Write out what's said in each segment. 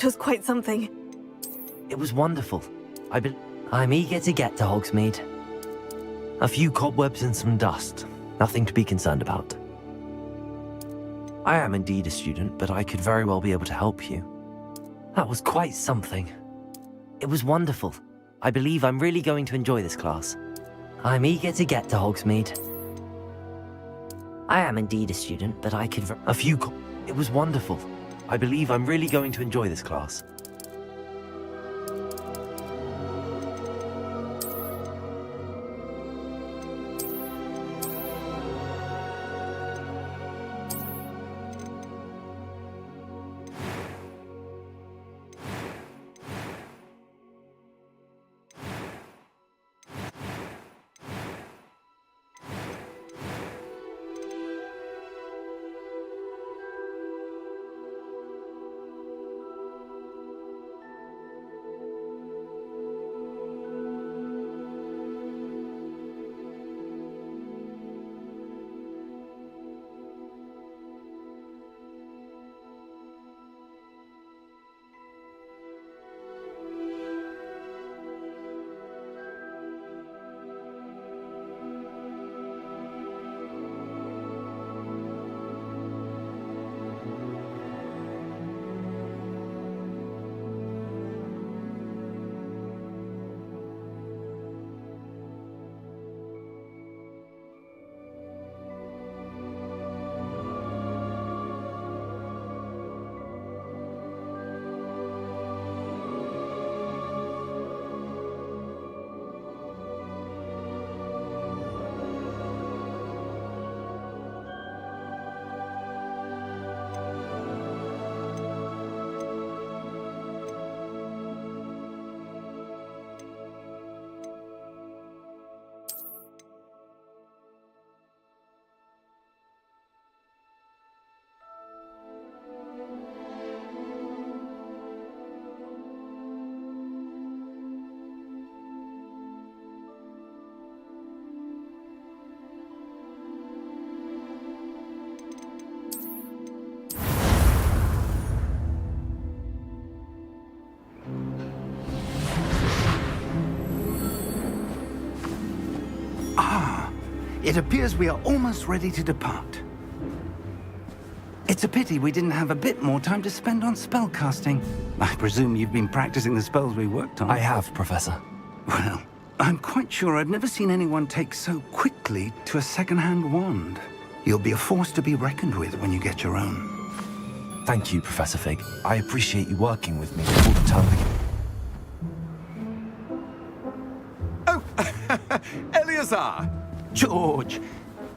That was quite something. It was wonderful. I'm eager to get to Hogsmeade. A few cobwebs and some dust. Nothing to be concerned about. I am indeed a student, but I could very well be able to help you. That was quite something. It was wonderful. I believe I'm really going to enjoy this class. I'm eager to get to Hogsmeade. I am indeed a student, but I could... It was wonderful. I believe I'm really going to enjoy this class. It appears we are almost ready to depart. It's a pity we didn't have a bit more time to spend on spellcasting. I presume you've been practicing the spells we worked on. I have, Professor. Well, I'm quite sure I've never seen anyone take so quickly to a second-hand wand. You'll be a force to be reckoned with when you get your own. Thank you, Professor Fig. I appreciate you working with me all the time. Oh, Eleazar! George!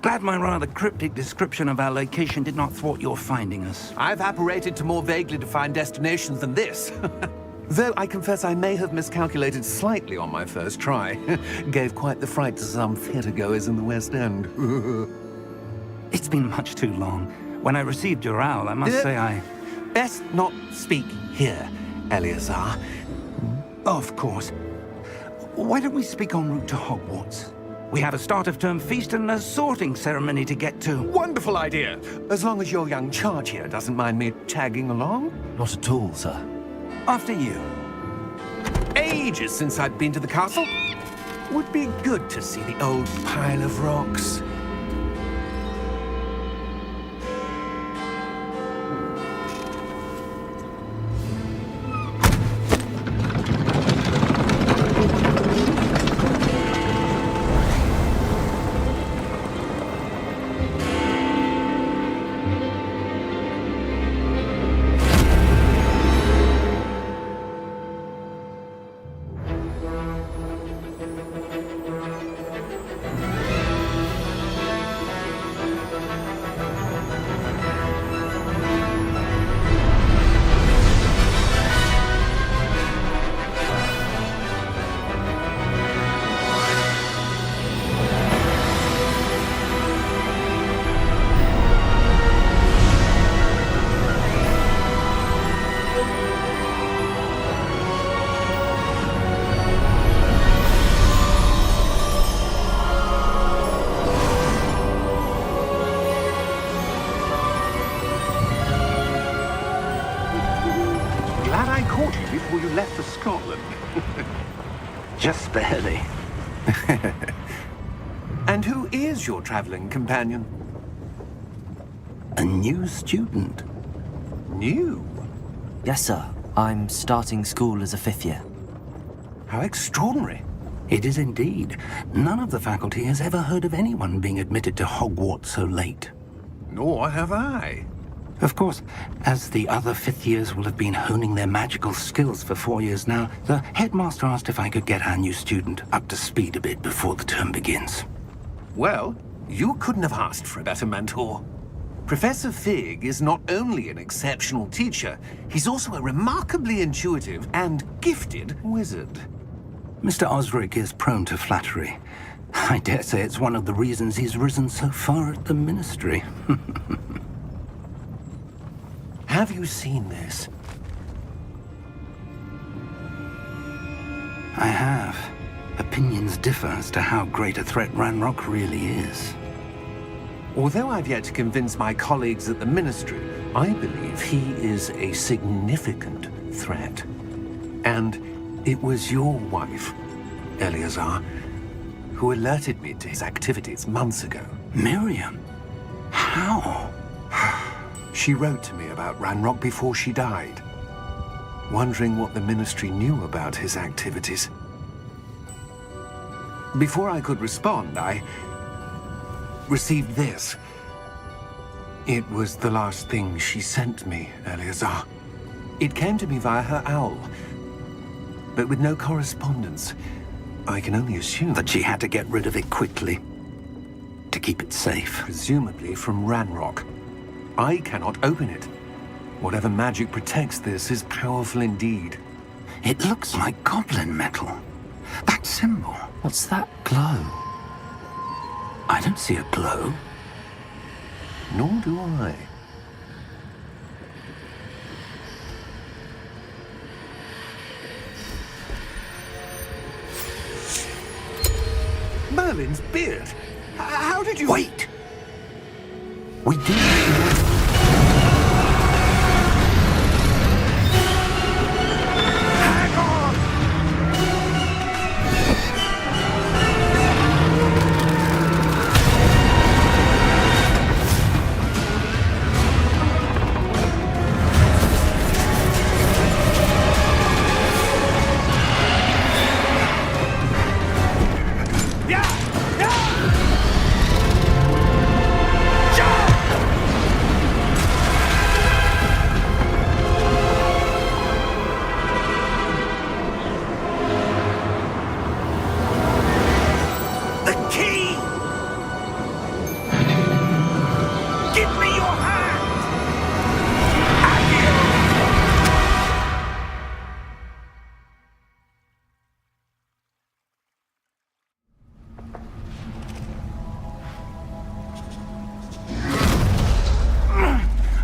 Glad my rather cryptic description of our location did not thwart your finding us. I've apparated to more vaguely defined destinations than this. Though I confess I may have miscalculated slightly on my first try. Gave quite the fright to some theatre-goers in the West End. It's been much too long. When I received your owl, I must say I... Best not speak here, Eleazar. Of course. Why don't we speak en route to Hogwarts? We have a start-of-term feast and a sorting ceremony to get to. Wonderful idea! As long as your young charge here doesn't mind me tagging along. Not at all, sir. After you. Ages since I'd been to the castle. Would be good to see the old pile of rocks. left for Scotland. Just barely. And who is your traveling companion? A new student. New? Yes, sir. I'm starting school as a 5th year. How extraordinary. It is indeed. None of the faculty has ever heard of anyone being admitted to Hogwarts so late. Nor have I. Of course, as the other 5th years will have been honing their magical skills for 4 years now, the headmaster asked if I could get our new student up to speed a bit before the term begins. Well, you couldn't have asked for a better mentor. Professor Fig is not only an exceptional teacher, he's also a remarkably intuitive and gifted wizard. Mr. Osric is prone to flattery. I dare say it's one of the reasons he's risen so far at the Ministry. Have you seen this? I have. Opinions differ as to how great a threat Ranrock really is. Although I've yet to convince my colleagues at the Ministry, I believe he is a significant threat. And it was your wife, Eleazar, who alerted me to his activities months ago. Miriam? How? She wrote to me about Ranrock before she died, wondering what the Ministry knew about his activities. Before I could respond, I received this. It was the last thing she sent me, Eleazar. It came to me via her owl, but with no correspondence. I can only assume That she had to get rid of it quickly to keep it safe. presumably from Ranrock. I cannot open it. Whatever magic protects this is powerful indeed. It looks like goblin metal. That symbol. What's that glow? I don't see a glow. Nor do I. Merlin's beard. How did you... Wait! We do. Hang on!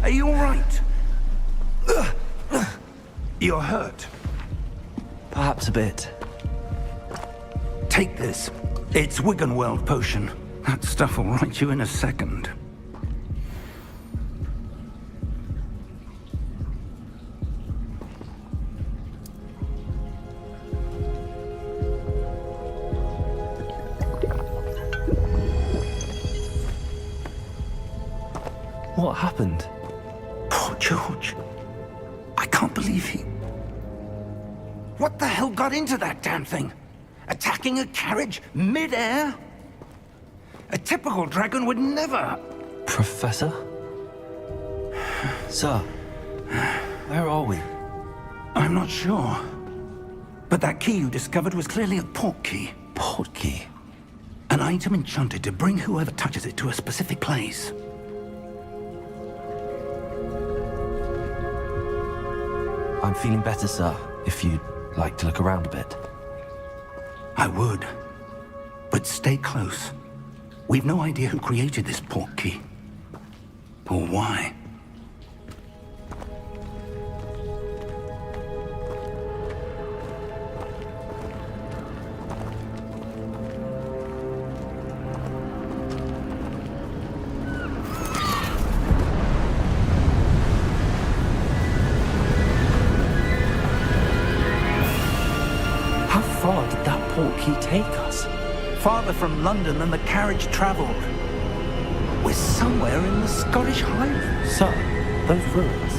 Are you all right? You're hurt. Perhaps a bit. Take this. It's Wiggenweld potion. That stuff will right you in a second. What happened? Poor George. I can't believe he... What the hell got into that damn thing? Attacking a carriage mid-air? A typical dragon would never... Professor? Sir, where are we? I'm not sure. But that key you discovered was clearly a port key. Port key? An item enchanted to bring whoever touches it to a specific place. I'm feeling better, sir, if you'd like to look around a bit. I would. But stay close. We've no idea who created this port key. Or why. portkey take us? Farther from London than the carriage travelled. We're somewhere in the Scottish Highlands. Sir, those ruins.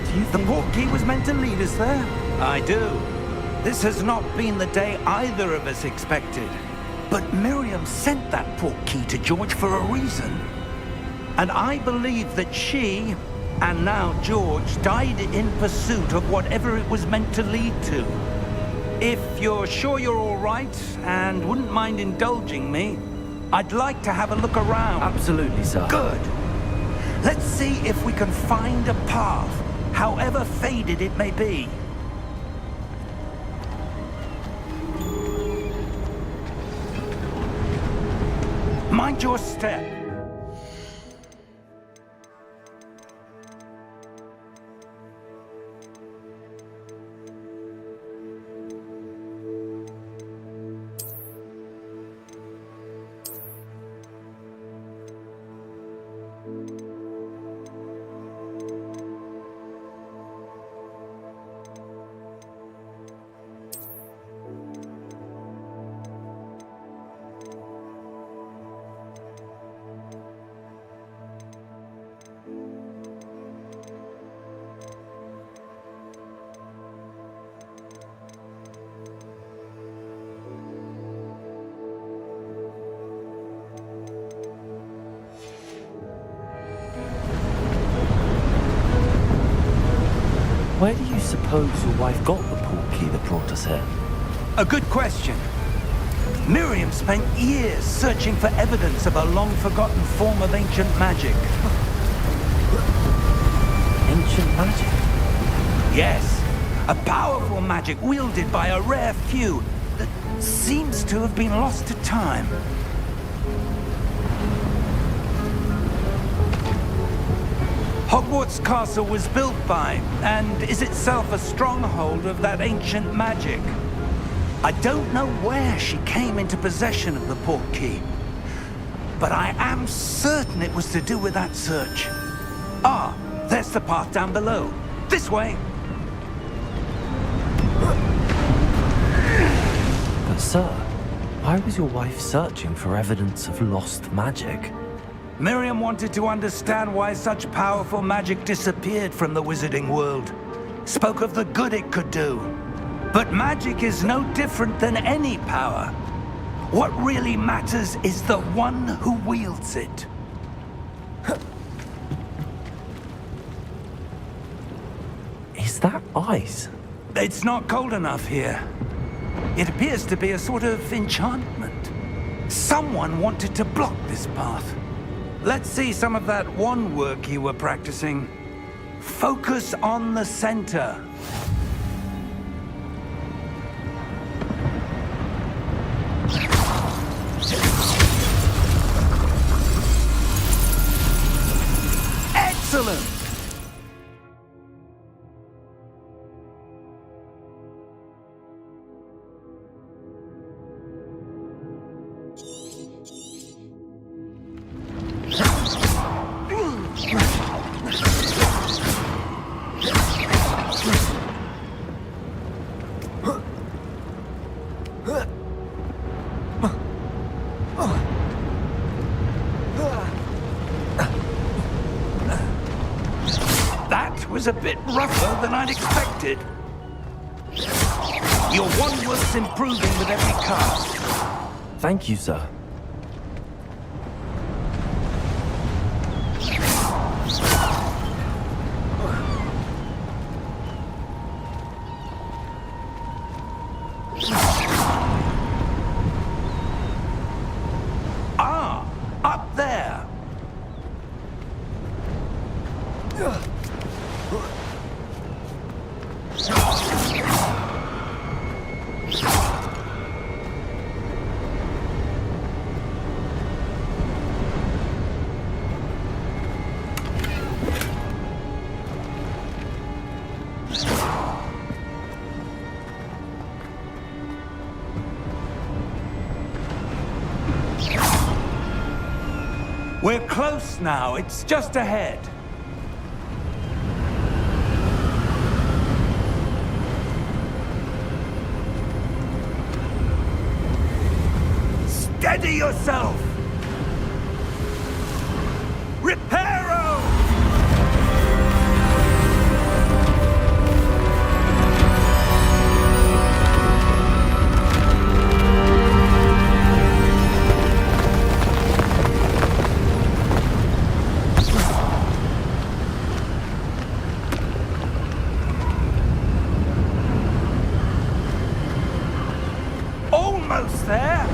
Do you The think... portkey was meant to lead us there? I do. This has not been the day either of us expected. But Miriam sent that portkey to George for a reason. And I believe that she, and now George, died in pursuit of whatever it was meant to lead to. If you're sure you're all right, and wouldn't mind indulging me, I'd like to have a look around. Absolutely, sir. Good. Let's see if we can find a path, however faded it may be. Mind your step. Where do you suppose your wife got the portkey that brought us here? A good question. Miriam spent years searching for evidence of a long-forgotten form of ancient magic. Ancient magic? Yes, a powerful magic wielded by a rare few that seems to have been lost to time. Hogwarts Castle was built by, and is itself a stronghold of that ancient magic. I don't know where she came into possession of the portkey, but I am certain it was to do with that search. Ah, there's the path down below. This way. But sir, why was your wife searching for evidence of lost magic? Miriam wanted to understand why such powerful magic disappeared from the wizarding world. Spoke of the good it could do. But magic is no different than any power. What really matters is the one who wields it. Is that ice? It's not cold enough here. It appears to be a sort of enchantment. Someone wanted to block this path. Let's see some of that wand work you were practicing. Focus on the center. Excellent! That was a bit rougher than I'd expected. Your wand work's improving with every cast. Thank you, sir. Ah, up there. We're close now. It's just ahead. Steady yourself! Reparo! Almost there!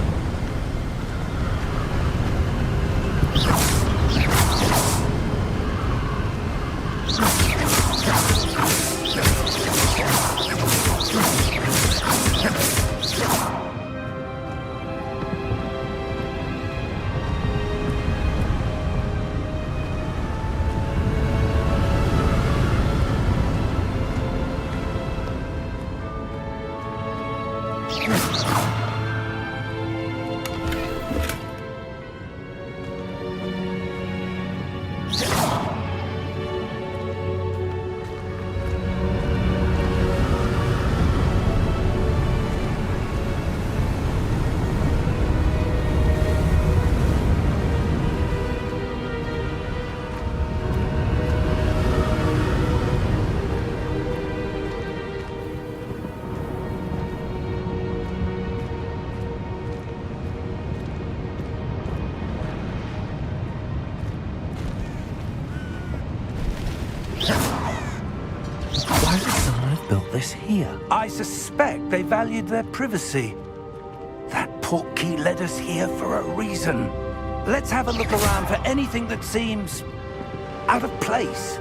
Why would someone have built this here? I suspect they valued their privacy. That portkey led us here for a reason. Let's have a look around for anything that seems out of place.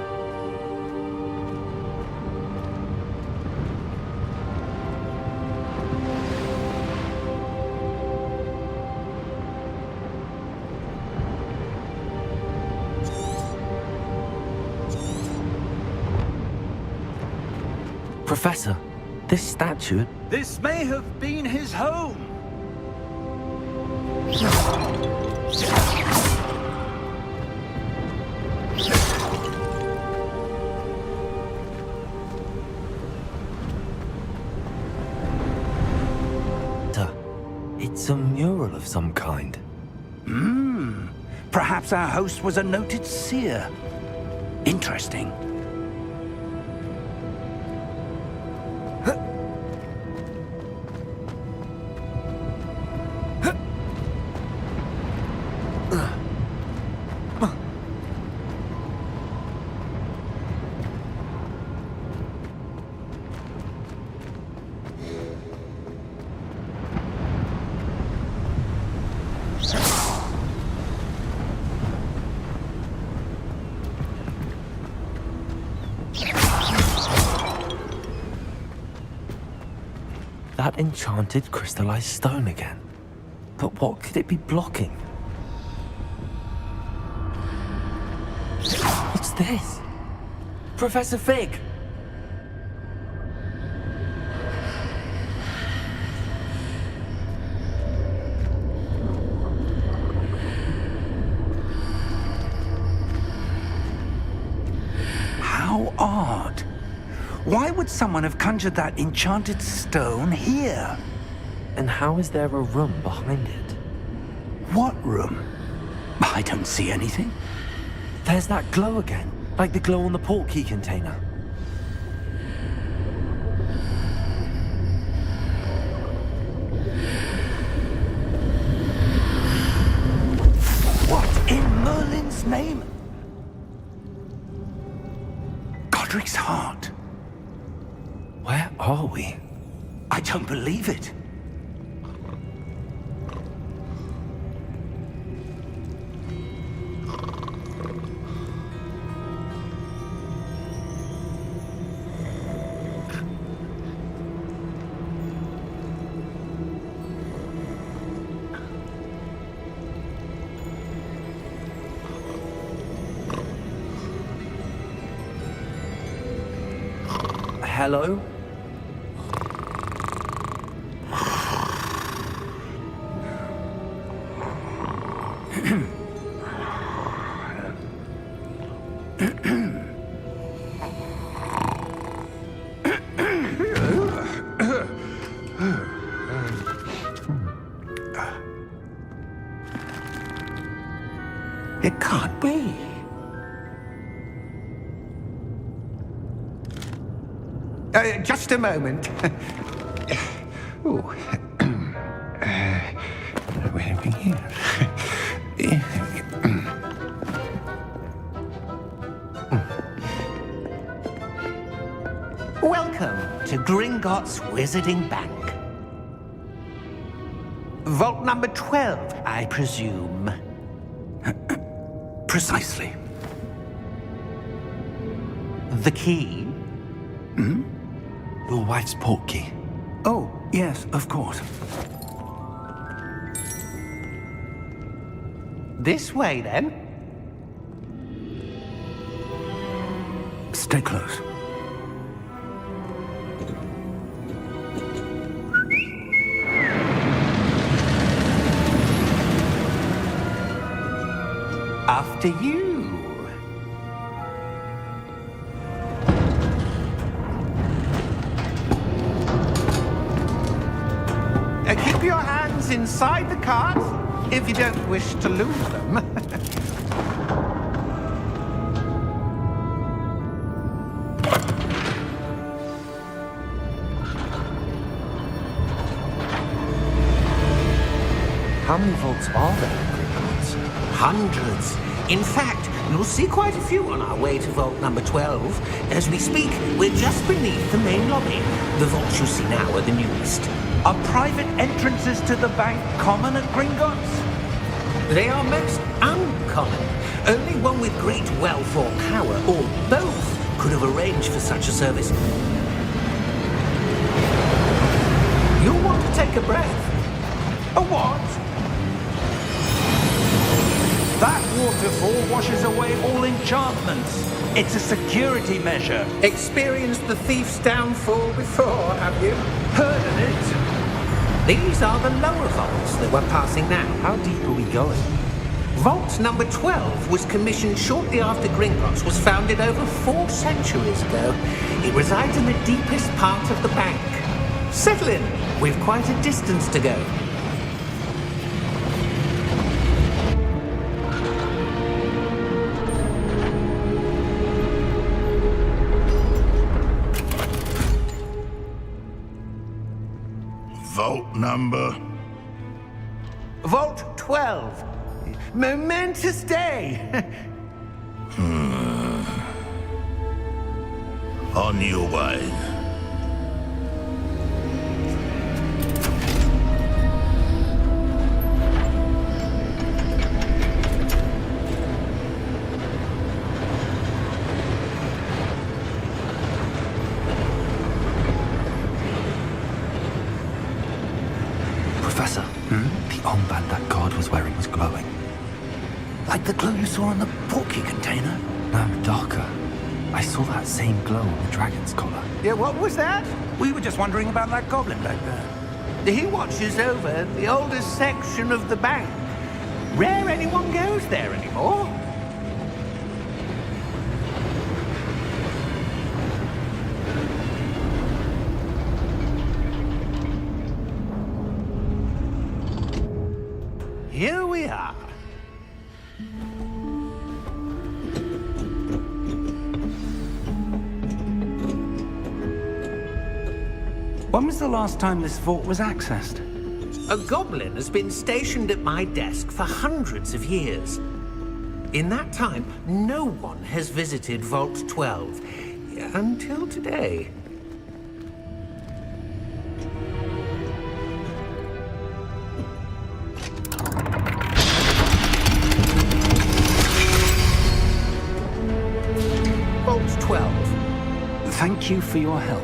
Professor, this statue... This may have been his home. It's a mural of some kind. Perhaps our host was a noted seer. Interesting. That enchanted crystallized stone again. But what could it be blocking? What's this? Professor Fig! How odd. Why would someone have conjured that enchanted stone here? And how is there a room behind it? What room? I don't see anything. There's that glow again, like the glow on the portkey container. What in Merlin's name? Godric's heart. Where are we? I don't believe it. Hello? It can't be. Just a moment. Oh. Where are we here? Welcome to Gringotts Wizarding Bank. Vault number 12, I presume. Precisely. The key? Your wife's portkey. Oh, yes, of course. This way, then. Stay close. After you. Keep your hands inside the cart if you don't wish to lose them. How many vaults are there in Gringotts? Hundreds. In fact, you'll see quite a few on our way to vault number 12. As we speak, we're just beneath the main lobby. The vaults you see now are the newest. Are private entrances to the bank common at Gringotts? They are most uncommon. Only one with great wealth or power, or both, could have arranged for such a service. You'll want to take a breath. A what? That waterfall washes away all enchantments. It's a security measure. Experienced the thief's downfall before, have you? Heard of it? These are the lower vaults that we're passing now. How deep are we going? Vault number 12 was commissioned shortly after Gringotts was founded over 4 centuries ago. It resides in the deepest part of the bank. Settle in. We've quite a distance to go. Vault number? Vault 12. Momentous day. On your way. Professor, the armband that guard was wearing was glowing. Like the glow you saw on the portkey container? No, darker. I saw that same glow on the dragon's collar. Yeah, what was that? We were just wondering about that goblin back there. He watches over the oldest section of the bank. Rare anyone goes there anymore. Here we are. When was the last time this vault was accessed? A goblin has been stationed at my desk for hundreds of years. In that time, no one has visited Vault 12 until today. Vault 12. Thank you for your help.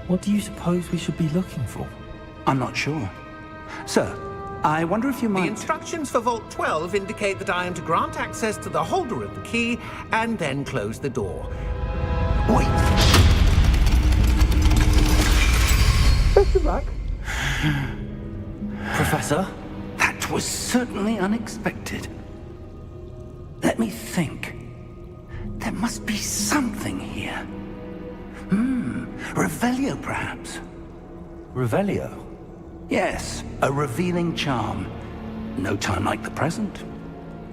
What do you suppose we should be looking for? I'm not sure. Sir, I wonder if you The might... instructions for Vault 12 indicate that I am to grant access to the holder of the key and then close the door. Wait! Best of luck. Professor? That was certainly unexpected. Let me think. There must be something here. Revelio, perhaps? Revelio? Yes, a revealing charm. No time like the present.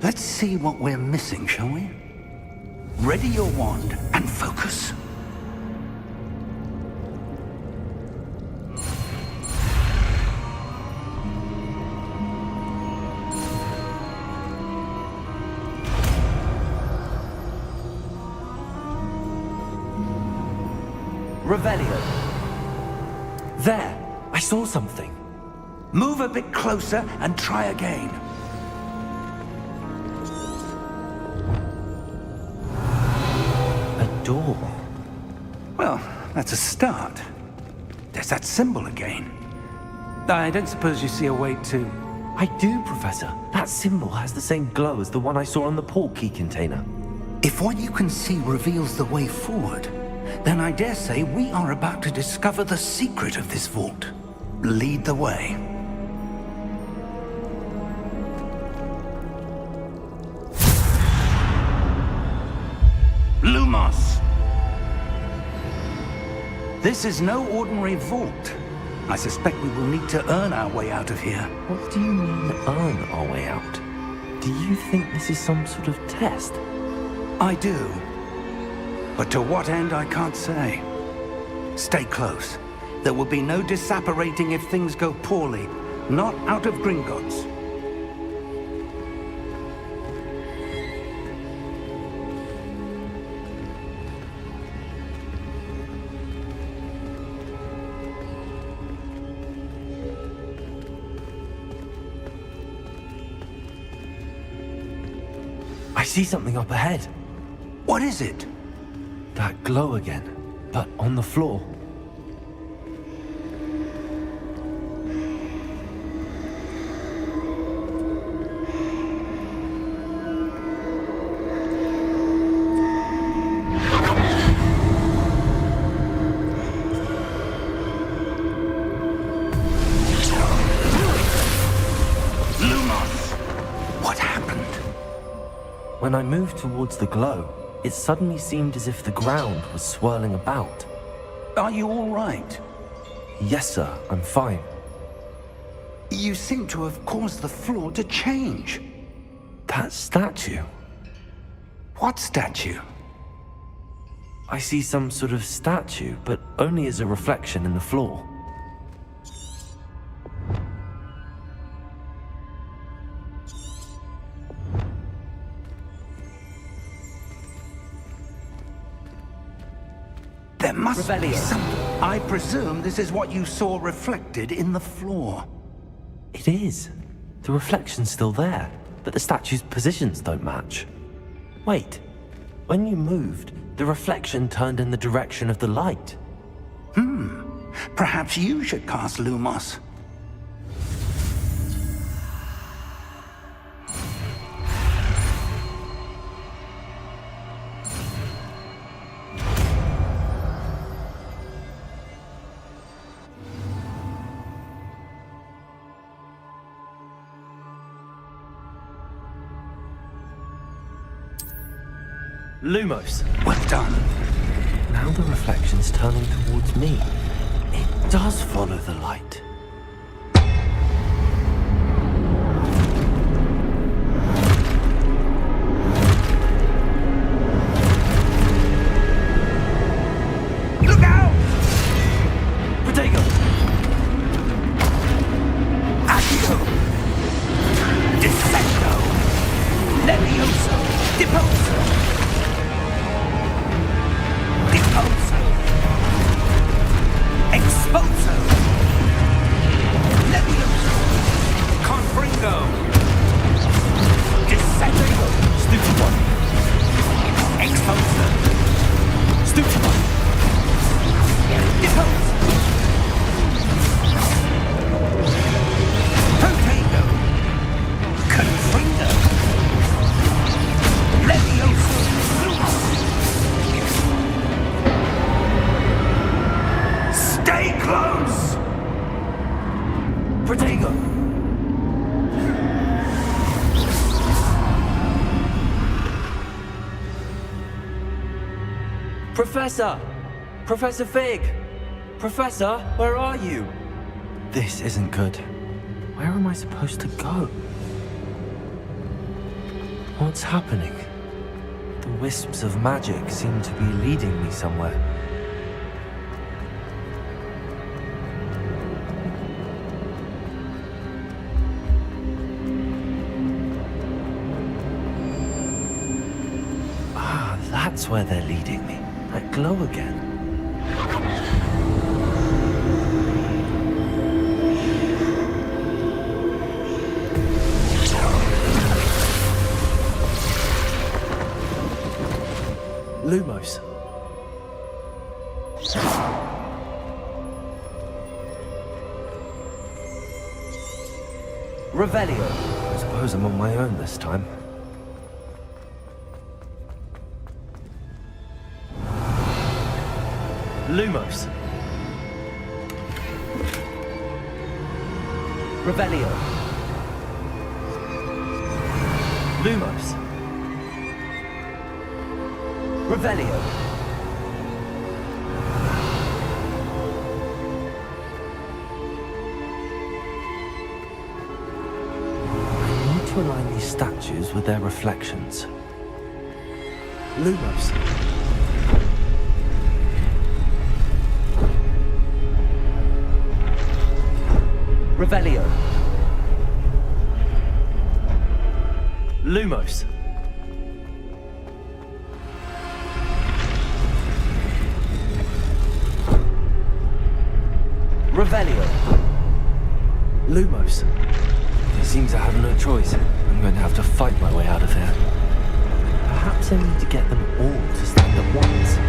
Let's see what we're missing, shall we? Ready your wand and focus. Revelio. There! I saw something. Move a bit closer and try again. A door. Well, that's a start. There's that symbol again. I don't suppose you see a way to... I do, Professor. That symbol has the same glow as the one I saw on the port key container. If what you can see reveals the way forward, then I dare say we are about to discover the secret of this vault. Lead the way. Lumos! This is no ordinary vault. I suspect we will need to earn our way out of here. What do you mean, earn our way out? Do you think this is some sort of test? I do. But to what end, I can't say. Stay close. There will be no disapparating if things go poorly. Not out of Gringotts. I see something up ahead. What is it? That glow again, but on the floor. When I moved towards the glow, it suddenly seemed as if the ground was swirling about. Are you all right? Yes, sir, I'm fine. You seem to have caused the floor to change. That statue? What statue? I see some sort of statue, but only as a reflection in the floor. There must be Revelio. something. I presume this is what you saw reflected in the floor. It is. The reflection's still there, but the statue's positions don't match. Wait, when you moved, the reflection turned in the direction of the light. Perhaps you should cast Lumos. Lumos! Well done. Now the reflection's turning towards me. It does follow the light. Look out! Protego! Accio! Descendo! Levioso! Deposo! Deposo! Exposo! Professor! Professor Fig! Professor, where are you? This isn't good. Where am I supposed to go? What's happening? The wisps of magic seem to be leading me somewhere. Ah, that's where they're leading me. That glow again. Lumos. Revelio. I suppose I'm on my own this time. Lumos. Revelio. Lumos. Revelio. I need to align these statues with their reflections. Lumos. Revelio. Lumos. Revelio. Lumos. I seem to have no choice. I'm going to have to fight my way out of here. Perhaps I need to get them all to stand at once.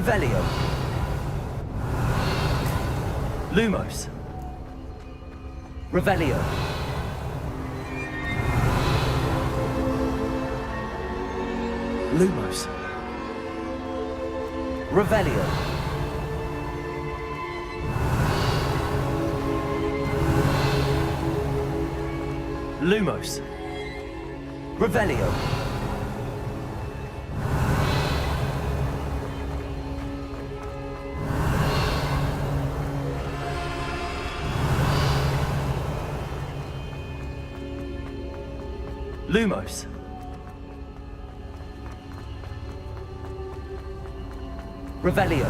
Revelio. Lumos. Revelio. Lumos. Revelio. Lumos. Revelio. Lumos. Revelio.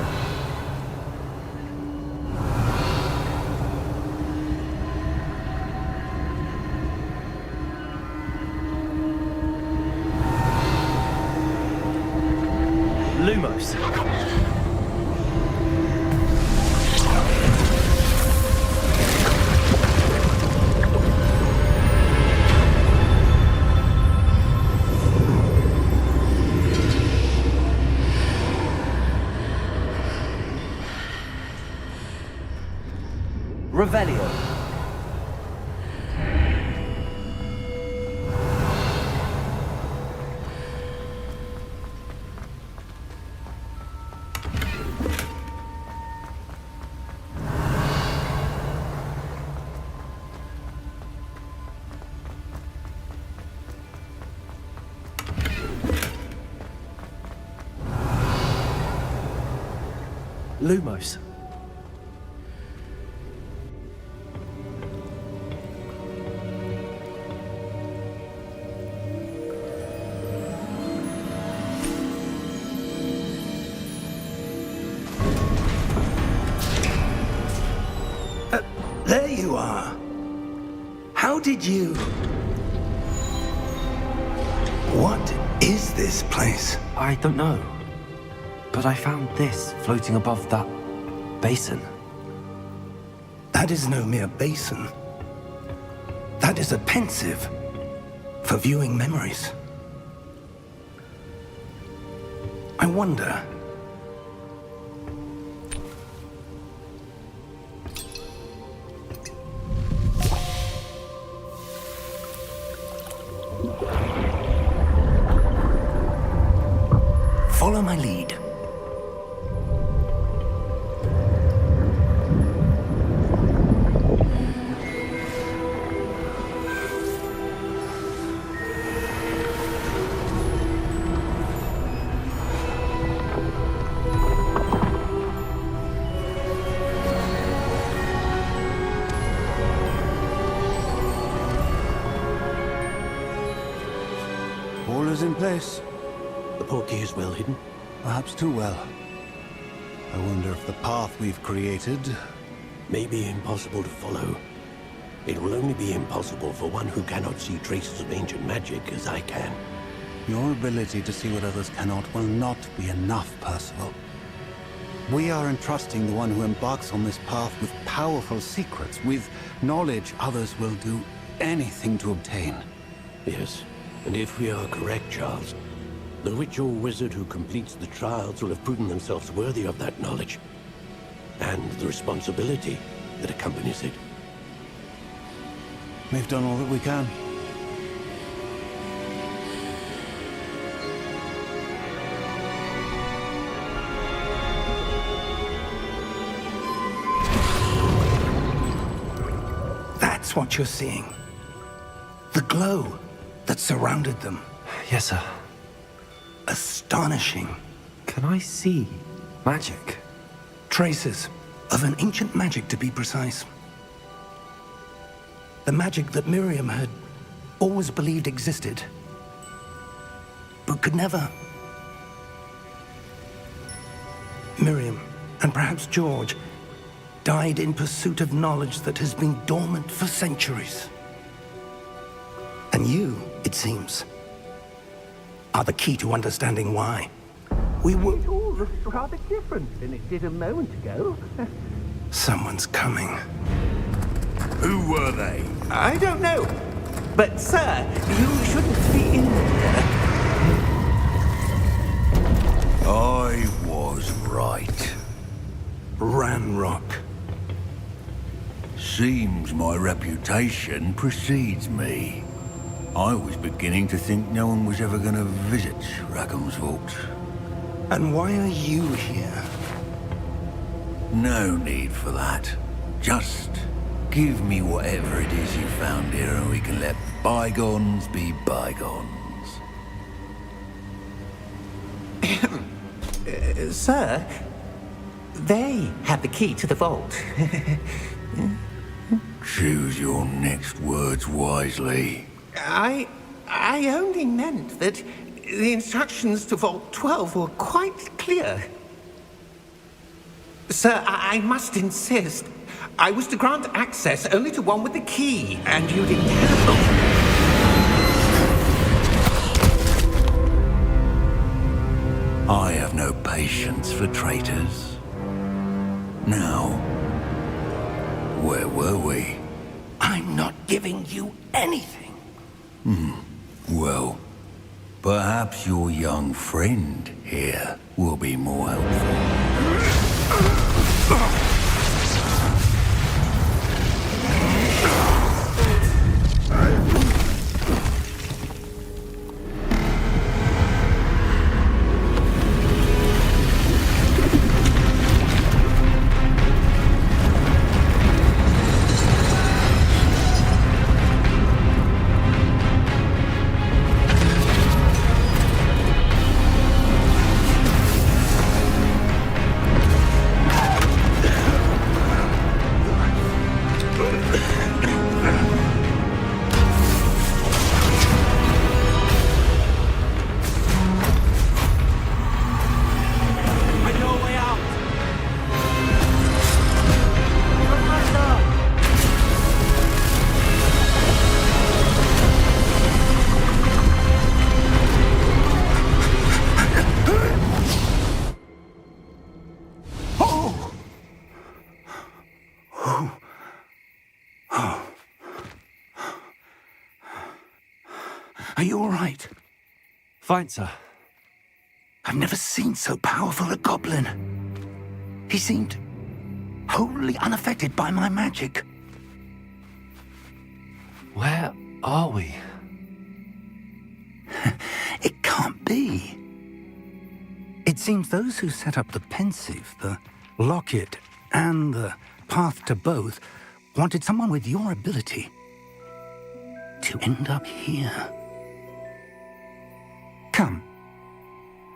Lumos. Revelio. Lumos. There you are. How did you... What is this place? I don't know. But I found this floating above that basin. That is no mere basin. That is a pensive for viewing memories. I wonder... Follow my lead. All is in place. The portkey is well hidden. Perhaps too well. I wonder if the path we've created... May be impossible to follow. It will only be impossible for one who cannot see traces of ancient magic as I can. Your ability to see what others cannot will not be enough, Percival. We are entrusting the one who embarks on this path with powerful secrets, with knowledge others will do anything to obtain. Yes, and if we are correct, Charles, the witch or wizard who completes the trials will have proven themselves worthy of that knowledge, and the responsibility that accompanies it. We've done all that we can. That's what you're seeing. The glow that surrounded them. Yes, sir. Astonishing. Can I see magic? Traces of an ancient magic, to be precise. The magic that Miriam had always believed existed, but could never. Miriam, and perhaps George, died in pursuit of knowledge that has been dormant for centuries. And you, it seems, are the key to understanding why. We were... It all looks rather different than it did a moment ago. Someone's coming. Who were they? I don't know. But, sir, you shouldn't be in there. I was right. Ranrock. Seems my reputation precedes me. I was beginning to think no one was ever going to visit Rackham's vault. And why are you here? No need for that. Just give me whatever it is you found here and we can let bygones be bygones. Sir, they had the key to the vault. Choose your next words wisely. I only meant that the instructions to Vault 12 were quite clear. Sir, I must insist. I was to grant access only to one with the key, and you didn't have I have no patience for traitors. Now, where were we? I'm not giving you anything. Well, perhaps your young friend here will be more helpful. Are you all right? Fine, sir. I've never seen so powerful a goblin. He seemed wholly unaffected by my magic. Where are we? It can't be. It seems those who set up the pensive, the locket, and the path to both wanted someone with your ability to end up here. Come.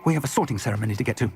We have a sorting ceremony to get to.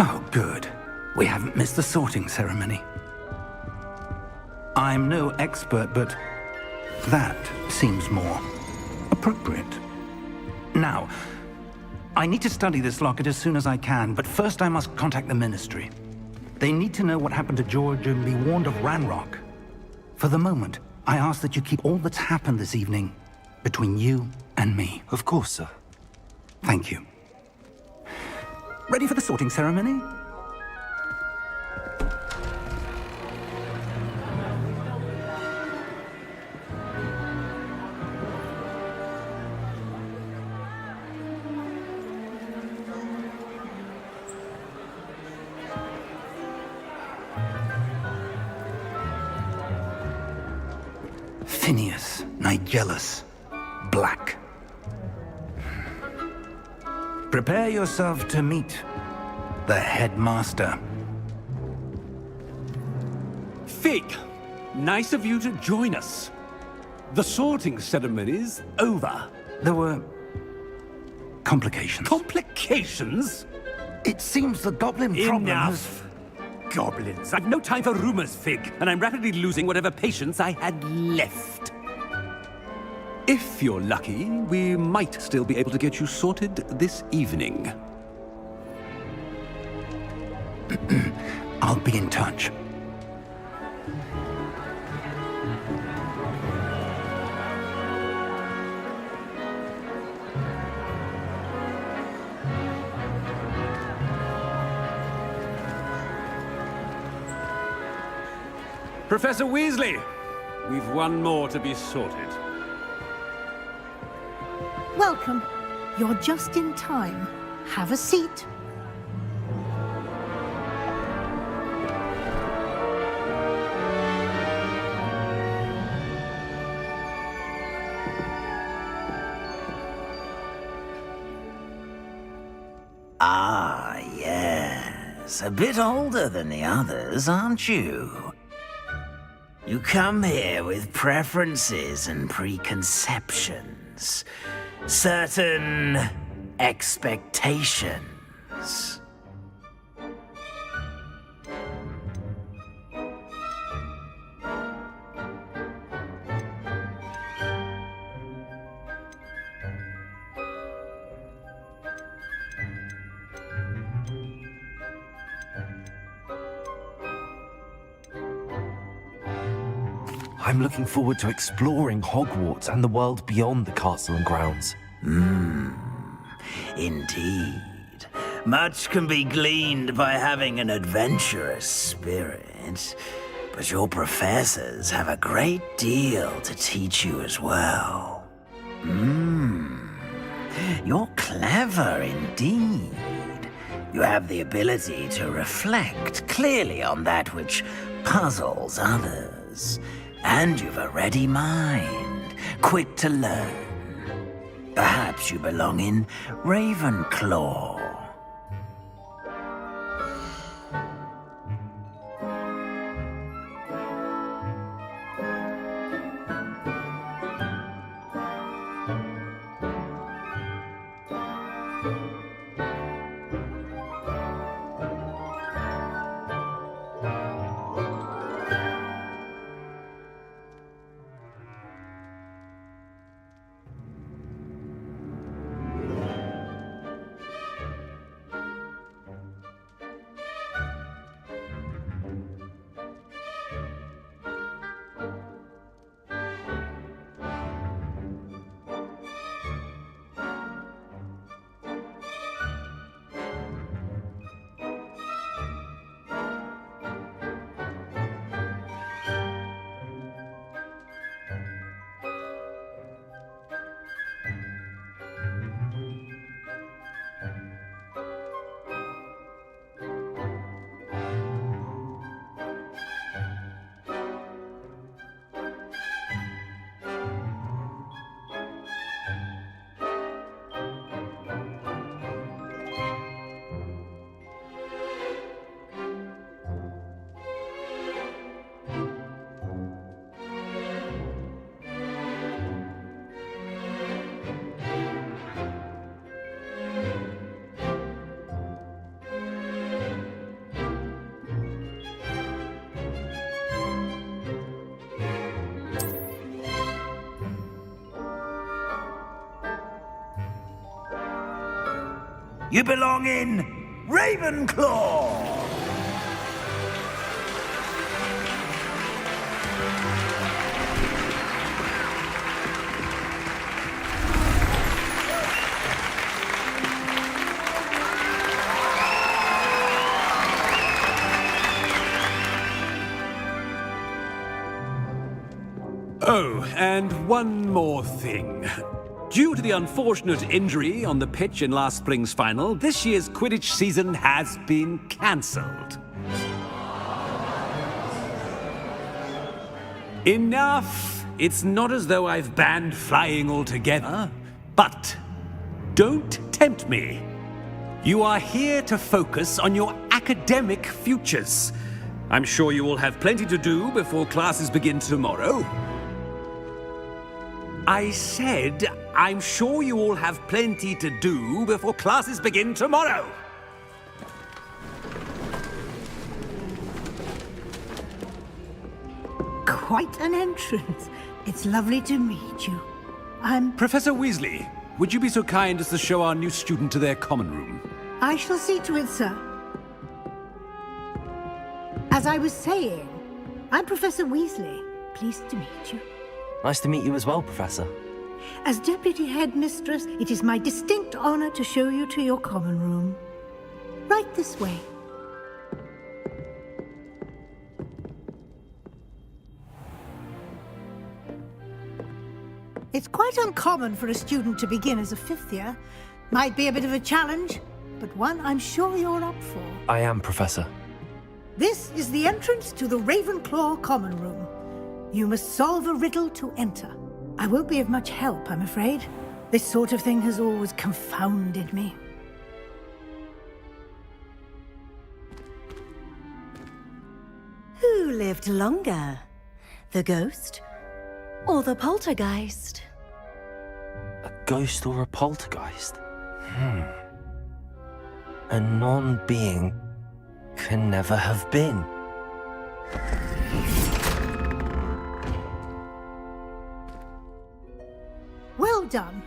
Oh, good. We haven't missed the sorting ceremony. I'm no expert, but that seems more appropriate. Now, I need to study this locket as soon as I can, but first I must contact the Ministry. They need to know what happened to George and be warned of Ranrock. For the moment, I ask that you keep all that's happened this evening between you and me. Of course, sir. Thank you. Ready for the sorting ceremony? Tinius, Nigellus, Black. Prepare yourself to meet the headmaster. Fig, nice of you to join us. The sorting ceremony's over. There were complications. Complications? It seems the goblin problem has... Enough! Goblins. I've no time for rumors, Fig, and I'm rapidly losing whatever patience I had left. If you're lucky, we might still be able to get you sorted this evening. I'll be in touch. Professor Weasley, we've one more to be sorted. Welcome. You're just in time. Have a seat. Ah, yes. A bit older than the others, aren't you? You come here with preferences and preconceptions. Certain expectations. I'm looking forward to exploring Hogwarts and the world beyond the castle and grounds. Indeed. Much can be gleaned by having an adventurous spirit, but your professors have a great deal to teach you as well. You're clever indeed. You have the ability to reflect clearly on that which puzzles others. And you've a ready mind, quick to learn. Perhaps you belong in Ravenclaw. You belong in Ravenclaw! Oh, and one more thing. Due to the unfortunate injury on the pitch in last spring's final, this year's Quidditch season has been cancelled. Enough It's not as though I've banned flying altogether, but don't tempt me. You are here to focus on your academic futures. I'm sure you will have plenty to do before classes begin tomorrow. I said, I'm sure you all have plenty to do before classes begin tomorrow. Quite an entrance. It's lovely to meet you. Professor Weasley, would you be so kind as to show our new student to their common room? I shall see to it, sir. As I was saying, I'm Professor Weasley. Pleased to meet you. Nice to meet you as well, Professor. As Deputy Headmistress, it is my distinct honor to show you to your common room. Right this way. It's quite uncommon for a student to begin as a fifth year. Might be a bit of a challenge, but one I'm sure you're up for. I am, Professor. This is the entrance to the Ravenclaw Common Room. You must solve a riddle to enter. I won't be of much help, I'm afraid. This sort of thing has always confounded me. Who lived longer? The ghost or the poltergeist? A ghost or a poltergeist? A non-being can never have been. Well done.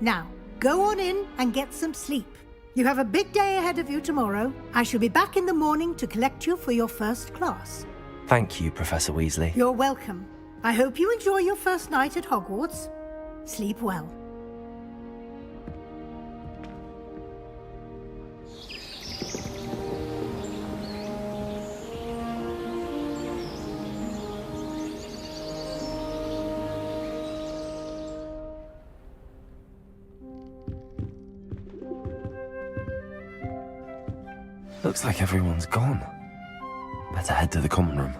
Now, go on in and get some sleep. You have a big day ahead of you tomorrow. I shall be back in the morning to collect you for your first class. Thank you, Professor Weasley. You're welcome. I hope you enjoy your first night at Hogwarts. Sleep well. Looks like everyone's gone. Better head to the common room.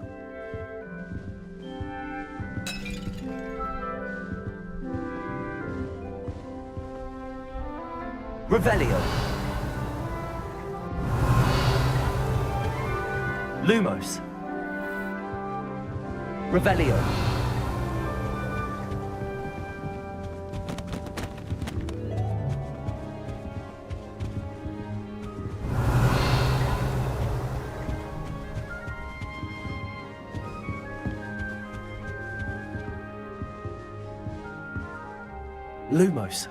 Revelio. Lumos. Revelio. Lumos.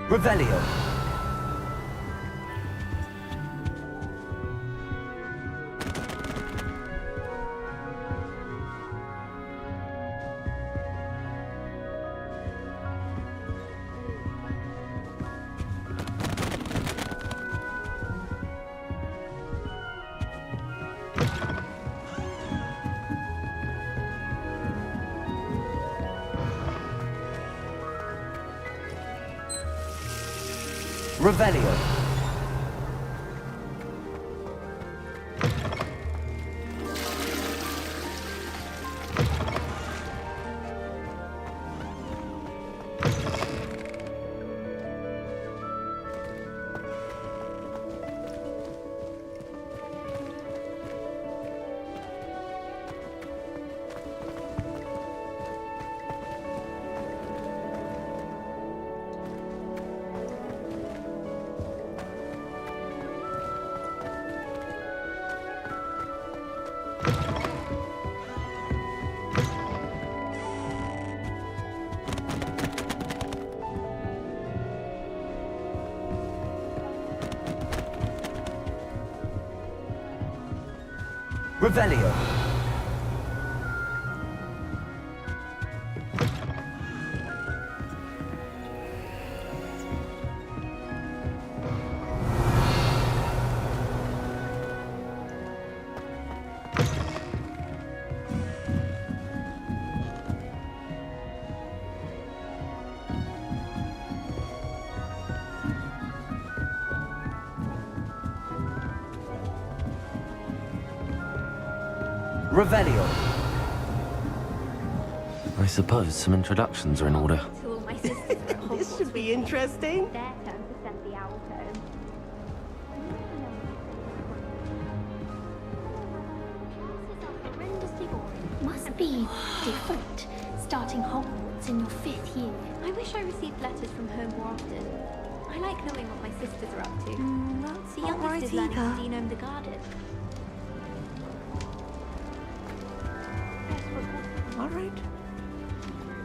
Revelio. Revelio. Revelio. Revelio. I suppose some introductions are in order. To all my sisters are at Hogwarts. This should be interesting. Their turn to send the owl home. Classes are horrendously boring. Must be different. Starting Hogwarts in your 5th year. I wish I received letters from home more often. I like knowing what my sisters are up to. That's The not youngest right is learning either. to genome the garden. All right.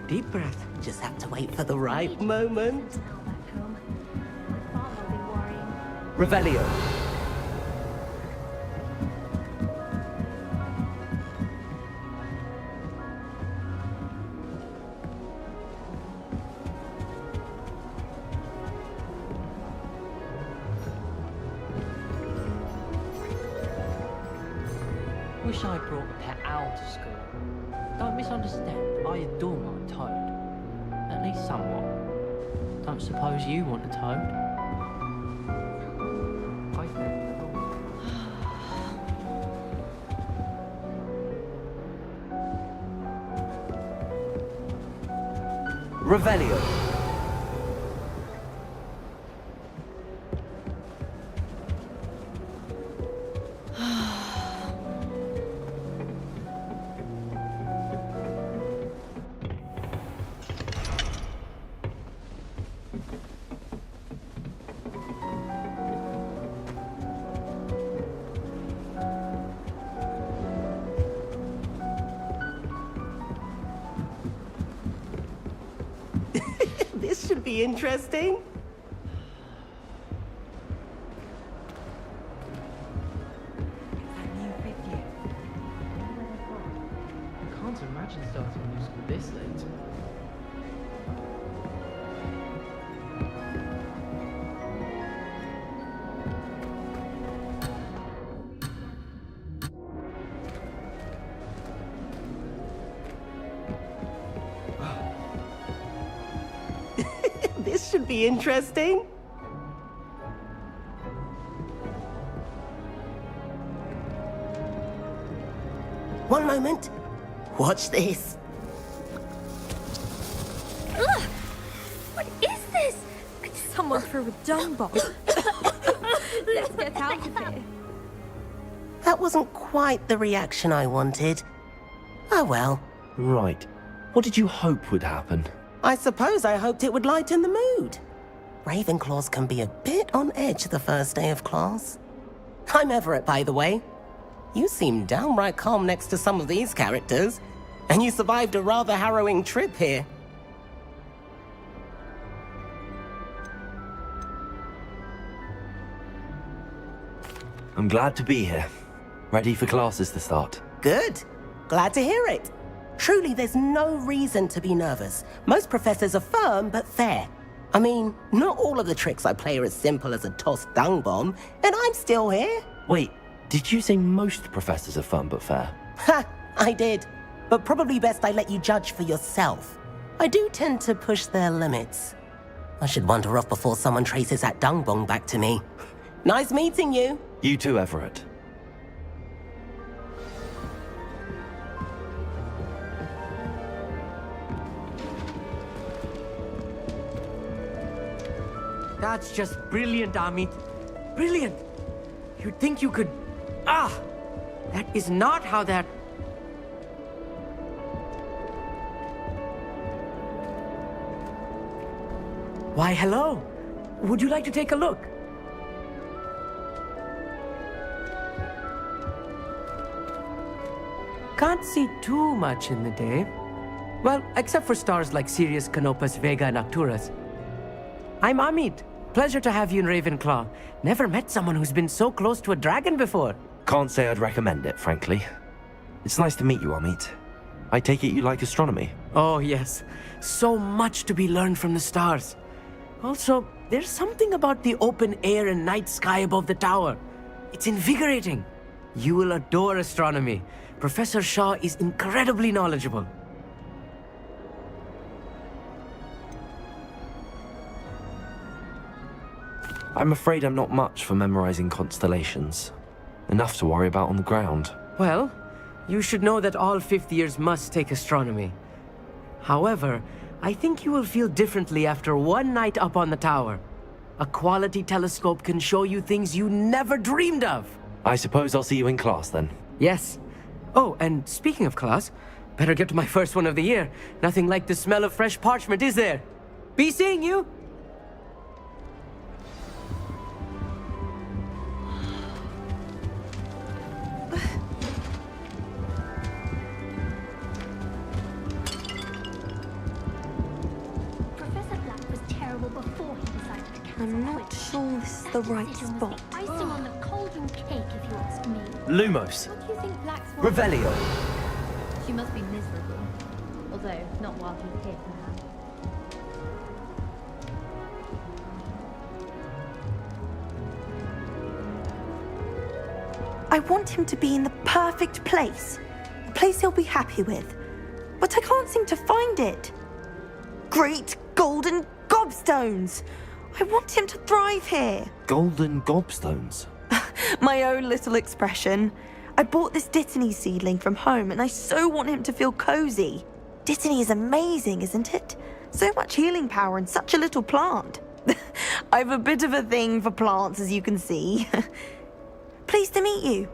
Deep breath. Just have to wait for the right moment. Back home. My father will be worrying. Revelio. Wish I brought a pet owl to school. Don't misunderstand, I adore my toad. At least somewhat. Don't suppose you want a toad? I Revelio. This should be interesting. I can't imagine starting new school this late. This should be interesting. One moment. Watch this. Ugh! What is this? Someone threw a dung bomb. Let's get out of here. That wasn't quite the reaction I wanted. Oh well. Right. What did you hope would happen? I suppose I hoped it would lighten the mood. Ravenclaws can be a bit on edge the first day of class. I'm Everett, by the way. You seem downright calm next to some of these characters, and you survived a rather harrowing trip here. I'm glad to be here. Ready for classes to start. Good. Glad to hear it. Truly, there's no reason to be nervous. Most professors are firm but fair. I mean, not all of the tricks I play are as simple as a tossed dung bomb, and I'm still here. Wait, did you say most professors are fun but fair? Ha! I did. But probably best I let you judge for yourself. I do tend to push their limits. I should wander off before someone traces that dung bomb back to me. Nice meeting you. You too, Everett. That's just brilliant, Amit. Brilliant. You'd think you could... Ah! That is not how that... Why, hello. Would you like to take a look? Can't see too much in the day. Well, except for stars like Sirius, Canopus, Vega, and Arcturus. I'm Amit. Pleasure to have you in Ravenclaw. Never met someone who's been so close to a dragon before. Can't say I'd recommend it, frankly. It's nice to meet you, Amit. I take it you like astronomy? Oh, yes. So much to be learned from the stars. Also, there's something about the open air and night sky above the tower. It's invigorating. You will adore astronomy. Professor Shaw is incredibly knowledgeable. I'm afraid I'm not much for memorizing constellations. Enough to worry about on the ground. Well, you should know that all fifth years must take astronomy. However, I think you will feel differently after one night up on the tower. A quality telescope can show you things you never dreamed of. I suppose I'll see you in class then. Yes. Oh, and speaking of class, better get to my first one of the year. Nothing like the smell of fresh parchment, is there? Be seeing you! Professor Black was terrible before he decided to cancel. I'm not sure this is the right spot. Icing on the cauldron cake, if you ask me. Lumos. What do you think Black's want? Revelio. She must be miserable. Although, not while he's here, perhaps. I want him to be in the perfect place. A place he'll be happy with. But I can't seem to find it. Great golden gobstones! I want him to thrive here. Golden gobstones. My own little expression. I bought this Dittany seedling from home and I so want him to feel cozy. Dittany is amazing, isn't it? So much healing power in such a little plant. I've a bit of a thing for plants, as you can see. Pleased to meet you.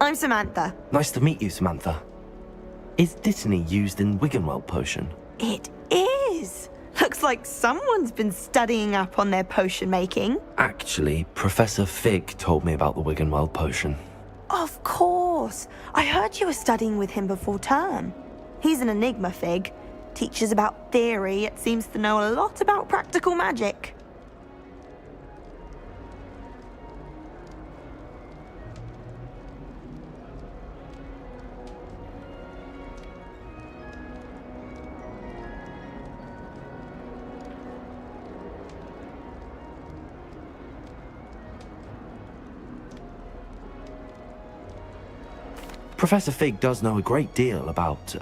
I'm Samantha. Nice to meet you, Samantha. Is Dittany used in Wiggenweld potion? It is. Looks like someone's been studying up on their potion making. Actually, Professor Fig told me about the Wiggenweld potion. Of course. I heard you were studying with him before term. He's an enigma, Fig. Teaches about theory, yet seems to know a lot about practical magic. Professor Fig does know a great deal about,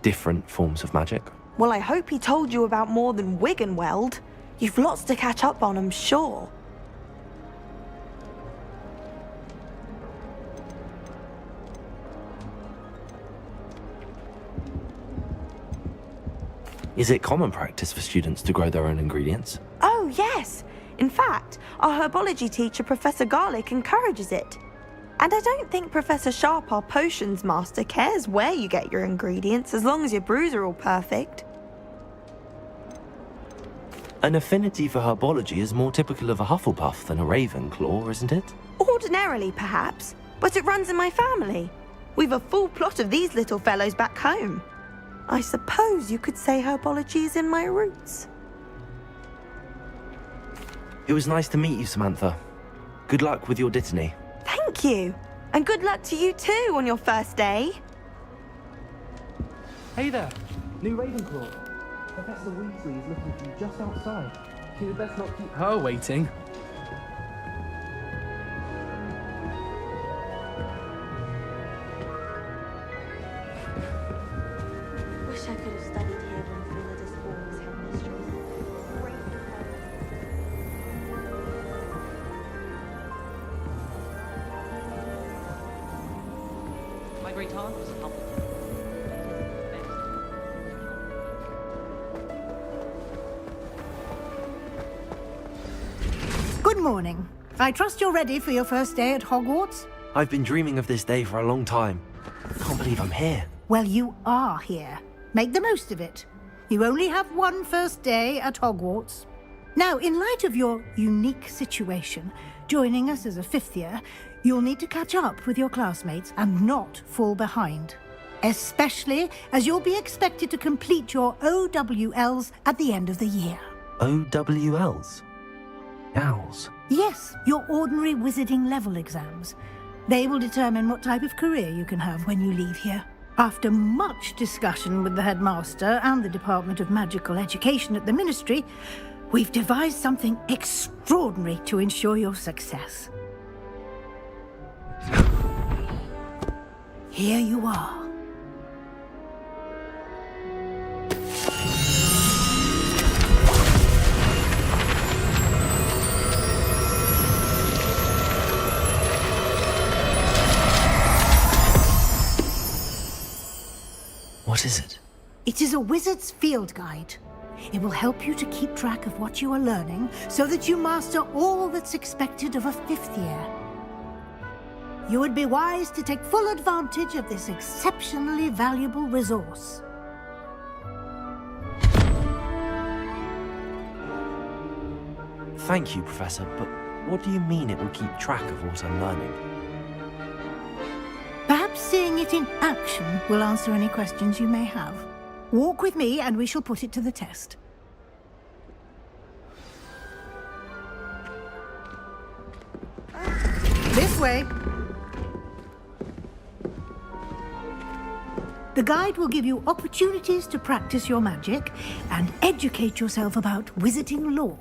different forms of magic. Well, I hope he told you about more than Wiggenweld. You've lots to catch up on, I'm sure. Is it common practice for students to grow their own ingredients? Oh, yes. In fact, our herbology teacher, Professor Garlick, encourages it. And I don't think Professor Sharp, our potions master, cares where you get your ingredients as long as your brews are all perfect. An affinity for herbology is more typical of a Hufflepuff than a Ravenclaw, isn't it? Ordinarily, perhaps, but it runs in my family. We've a full plot of these little fellows back home. I suppose you could say herbology is in my roots. It was nice to meet you, Samantha. Good luck with your Dittany. Thank you. And good luck to you too on your first day. Hey there, new Ravenclaw. Professor Weasley is looking for you just outside. You'd best not keep her waiting. Wish I could have studied here when Philidus Hall was headmistress. My great aunt was a Hufflepuff. Good morning. I trust you're ready for your first day at Hogwarts? I've been dreaming of this day for a long time. I can't believe I'm here. Well, you are here. Make the most of it. You only have one first day at Hogwarts. Now, in light of your unique situation, joining us as a fifth year, you'll need to catch up with your classmates and not fall behind. Especially as you'll be expected to complete your OWLs at the end of the year. OWLs? Owls? Yes, your ordinary wizarding level exams. They will determine what type of career you can have when you leave here. After much discussion with the headmaster and the Department of Magical Education at the Ministry, we've devised something extraordinary to ensure your success. Here you are. What is it? It is a wizard's field guide. It will help you to keep track of what you are learning so that you master all that's expected of a 5th year. You would be wise to take full advantage of this exceptionally valuable resource. Thank you, Professor, but what do you mean it will keep track of what I'm learning? Perhaps seeing it in action will answer any questions you may have. Walk with me and we shall put it to the test. This way. The guide will give you opportunities to practice your magic and educate yourself about wizarding lore.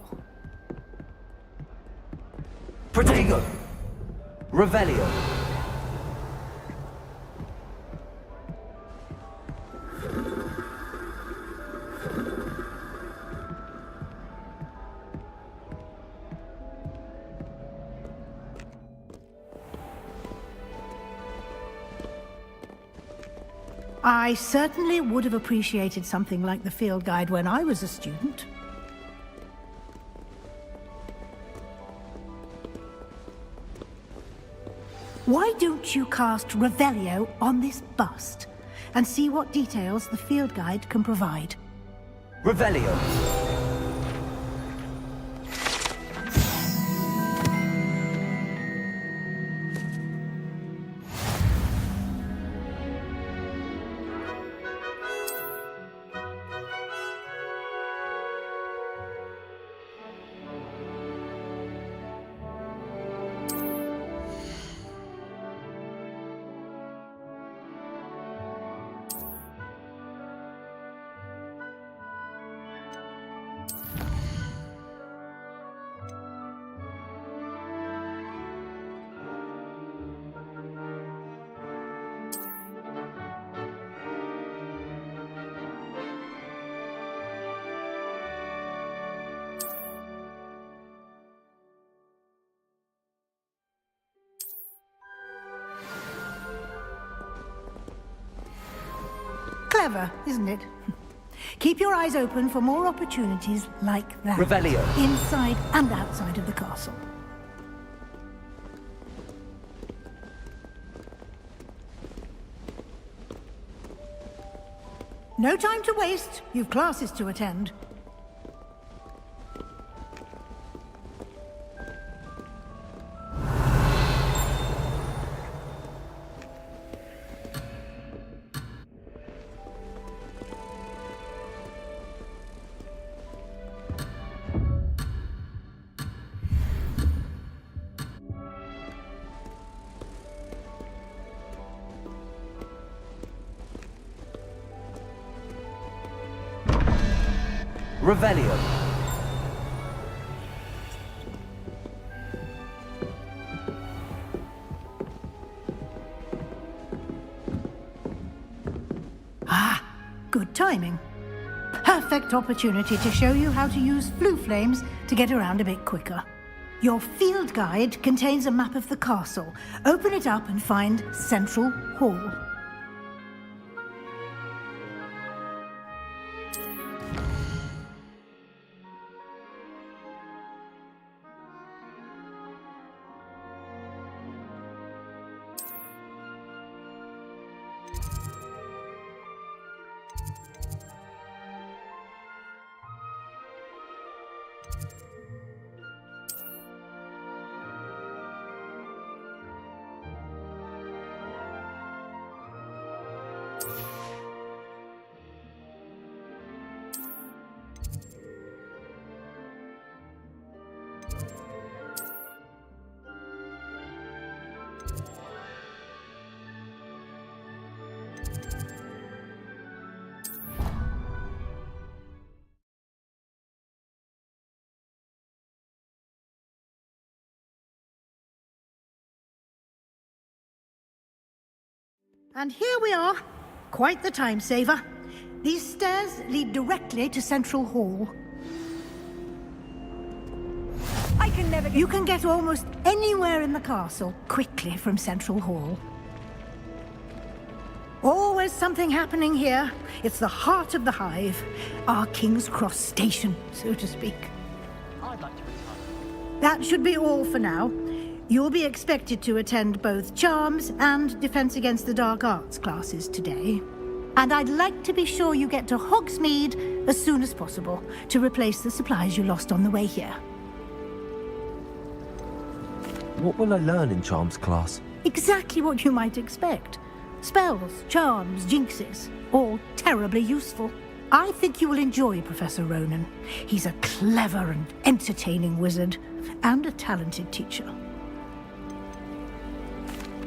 Protego! Revelio! I certainly would have appreciated something like the field guide when I was a student. Why don't you cast Revelio on this bust and see what details the field guide can provide? Revelio! Clever, isn't it? Keep your eyes open for more opportunities like that. Revelio. Inside and outside of the castle. No time to waste. You've classes to attend. Revelio. Ah, good timing. Perfect opportunity to show you how to use flue flames to get around a bit quicker. Your field guide contains a map of the castle. Open it up and find Central Hall. And here we are. Quite the time saver. These stairs lead directly to Central Hall. I can never get... You can get almost anywhere in the castle quickly from Central Hall. Always something happening here. It's the heart of the hive. Our King's Cross station, so to speak. I'd like to retire. That should be all for now. You'll be expected to attend both Charms and Defense Against the Dark Arts classes today. And I'd like to be sure you get to Hogsmeade as soon as possible to replace the supplies you lost on the way here. What will I learn in Charms class? Exactly what you might expect. Spells, charms, jinxes, all terribly useful. I think you will enjoy Professor Ronan. He's a clever and entertaining wizard, and a talented teacher.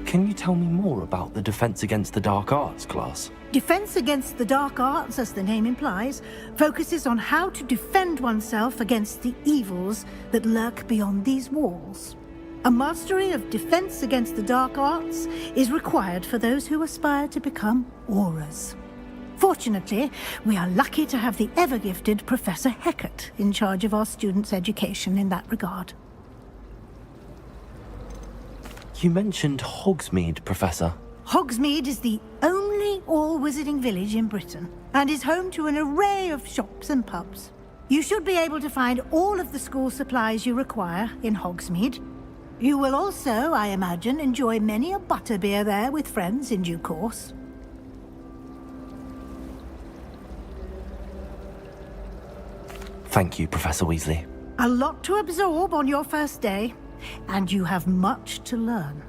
Can you tell me more about the Defense Against the Dark Arts class? Defense Against the Dark Arts, as the name implies, focuses on how to defend oneself against the evils that lurk beyond these walls. A mastery of Defense Against the Dark Arts is required for those who aspire to become Aurors. Fortunately, we are lucky to have the ever-gifted Professor Hecat in charge of our students' education in that regard. You mentioned Hogsmeade, Professor. Hogsmeade is the only all-wizarding village in Britain, and is home to an array of shops and pubs. You should be able to find all of the school supplies you require in Hogsmeade. You will also, I imagine, enjoy many a butterbeer there with friends in due course. Thank you, Professor Weasley. A lot to absorb on your first day, and you have much to learn.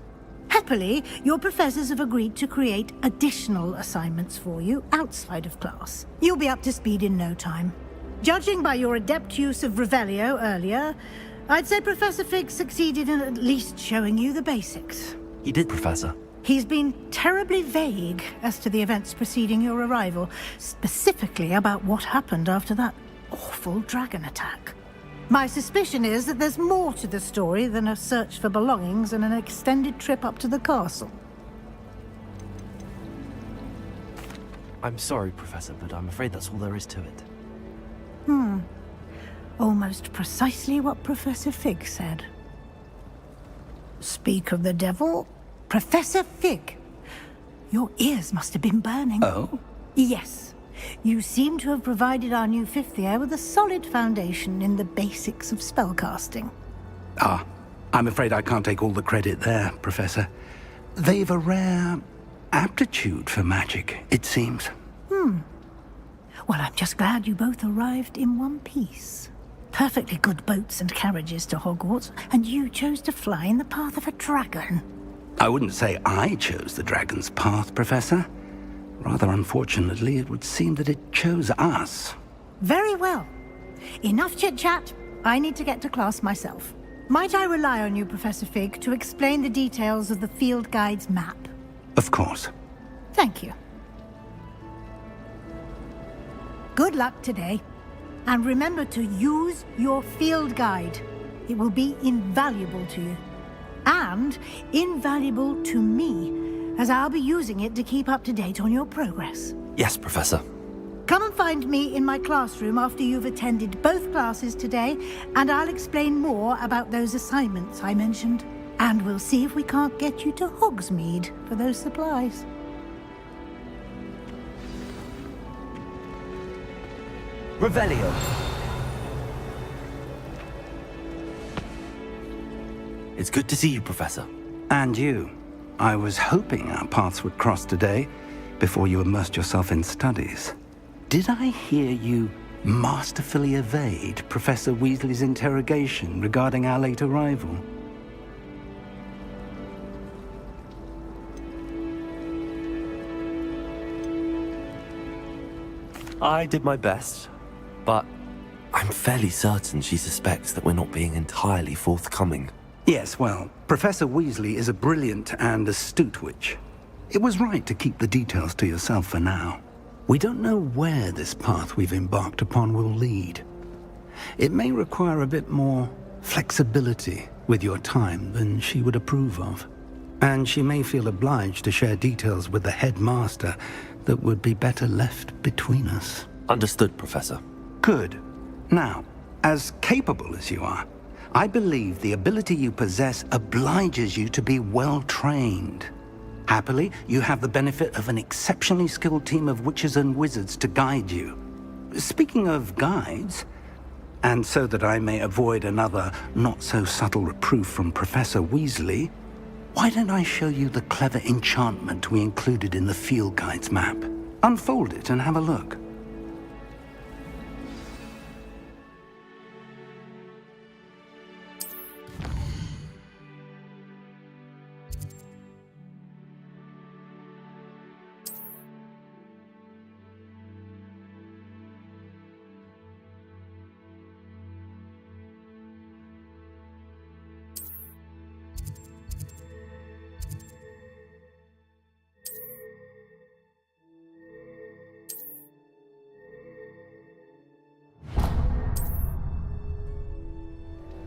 Happily, your professors have agreed to create additional assignments for you outside of class. You'll be up to speed in no time. Judging by your adept use of Revelio earlier, I'd say Professor Fig succeeded in at least showing you the basics. He did, Professor. He's been terribly vague as to the events preceding your arrival, specifically about what happened after that awful dragon attack. My suspicion is that there's more to the story than a search for belongings and an extended trip up to the castle. I'm sorry, Professor, but I'm afraid that's all there is to it. Almost precisely what Professor Fig said. Speak of the devil, Professor Fig. Your ears must have been burning. Oh? Yes. You seem to have provided our new fifth year with a solid foundation in the basics of spellcasting. Ah, I'm afraid I can't take all the credit there, Professor. They've a rare aptitude for magic, it seems. Well, I'm just glad you both arrived in one piece. Perfectly good boats and carriages to Hogwarts, and you chose to fly in the path of a dragon. I wouldn't say I chose the dragon's path, Professor. Rather unfortunately, it would seem that it chose us. Very well. Enough chit-chat. I need to get to class myself. Might I rely on you, Professor Fig, to explain the details of the field guide's map? Of course. Thank you. Good luck today. And remember to use your field guide. It will be invaluable to you. And invaluable to me, as I'll be using it to keep up to date on your progress. Yes, Professor. Come and find me in my classroom after you've attended both classes today, and I'll explain more about those assignments I mentioned. And we'll see if we can't get you to Hogsmeade for those supplies. Revelio. It's good to see you, Professor. And you. I was hoping our paths would cross today, before you immersed yourself in studies. Did I hear you masterfully evade Professor Weasley's interrogation regarding our late arrival? I did my best, but I'm fairly certain she suspects that we're not being entirely forthcoming. Yes, well, Professor Weasley is a brilliant and astute witch. It was right to keep the details to yourself for now. We don't know where this path we've embarked upon will lead. It may require a bit more flexibility with your time than she would approve of. And she may feel obliged to share details with the headmaster that would be better left between us. Understood, Professor. Good. Now, as capable as you are, I believe the ability you possess obliges you to be well trained. Happily, you have the benefit of an exceptionally skilled team of witches and wizards to guide you. Speaking of guides, and so that I may avoid another not-so-subtle reproof from Professor Weasley, why don't I show you the clever enchantment we included in the field guide's map? Unfold it and have a look.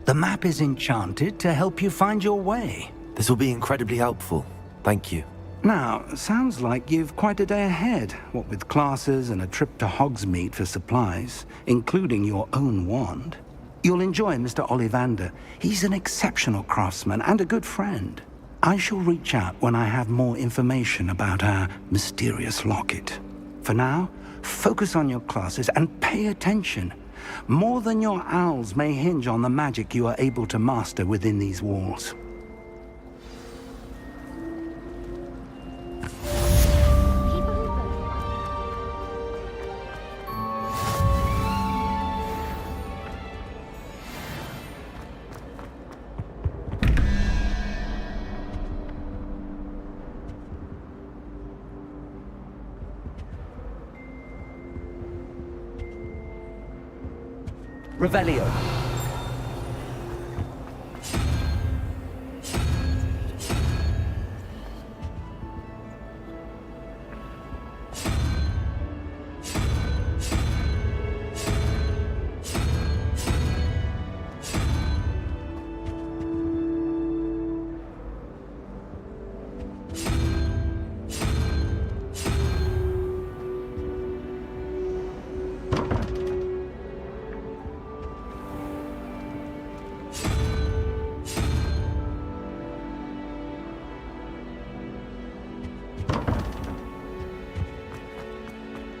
The map is enchanted to help you find your way. This will be incredibly helpful. Thank you. Now, sounds like you've quite a day ahead, what with classes and a trip to Hogsmeade for supplies, including your own wand. You'll enjoy Mr. Ollivander. He's an exceptional craftsman and a good friend. I shall reach out when I have more information about our mysterious locket. For now, focus on your classes and pay attention. More than your owls may hinge on the magic you are able to master within these walls. Revelio.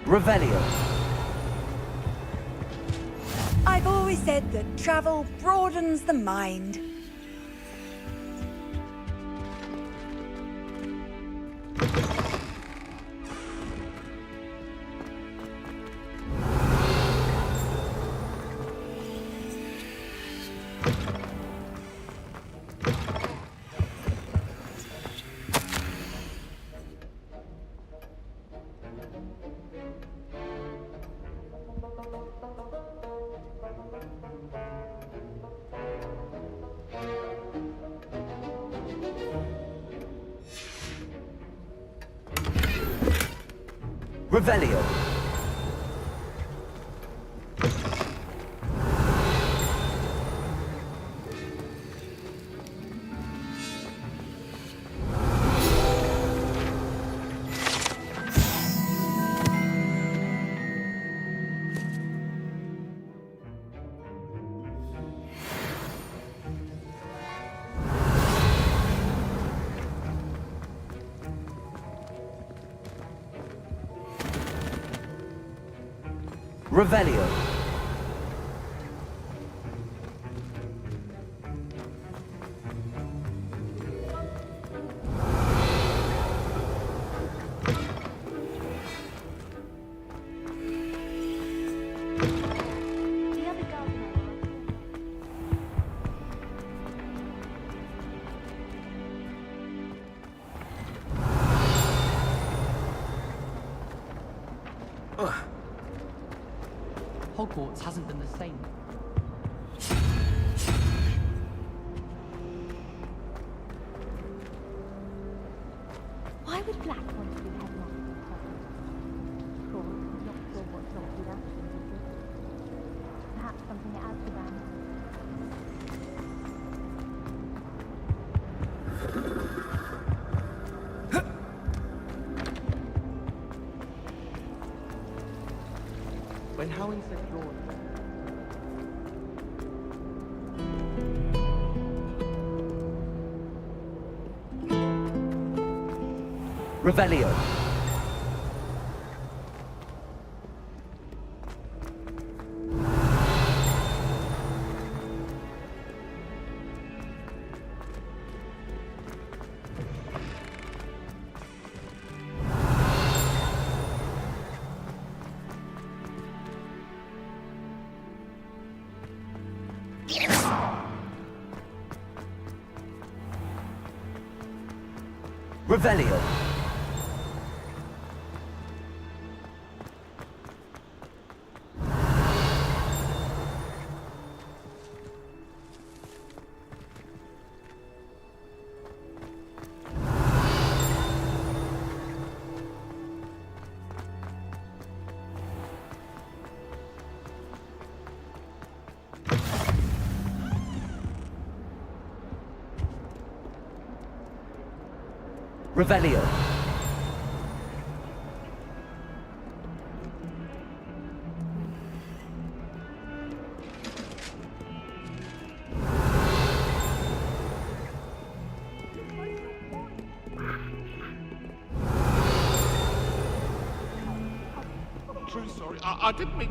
Revelio. I've always said that travel broadens the mind. Revelio. Revelio. Hogwarts hasn't been the same. Why would Black want to be headmaster of Hogwarts? Cool, not sure what's not good actions, is it? Perhaps something at Azkaban. When Howling said George. Revelio. Revelio. Revelio. I'm truly sorry. I didn't mean...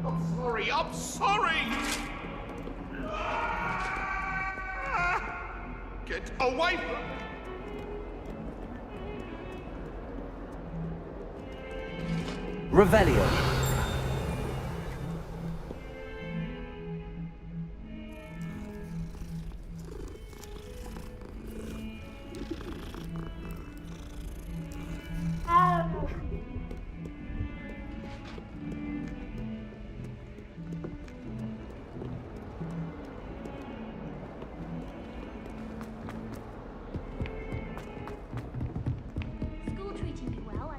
I'm sorry. I'm sorry! Get away from me! Revelio. School treating you well,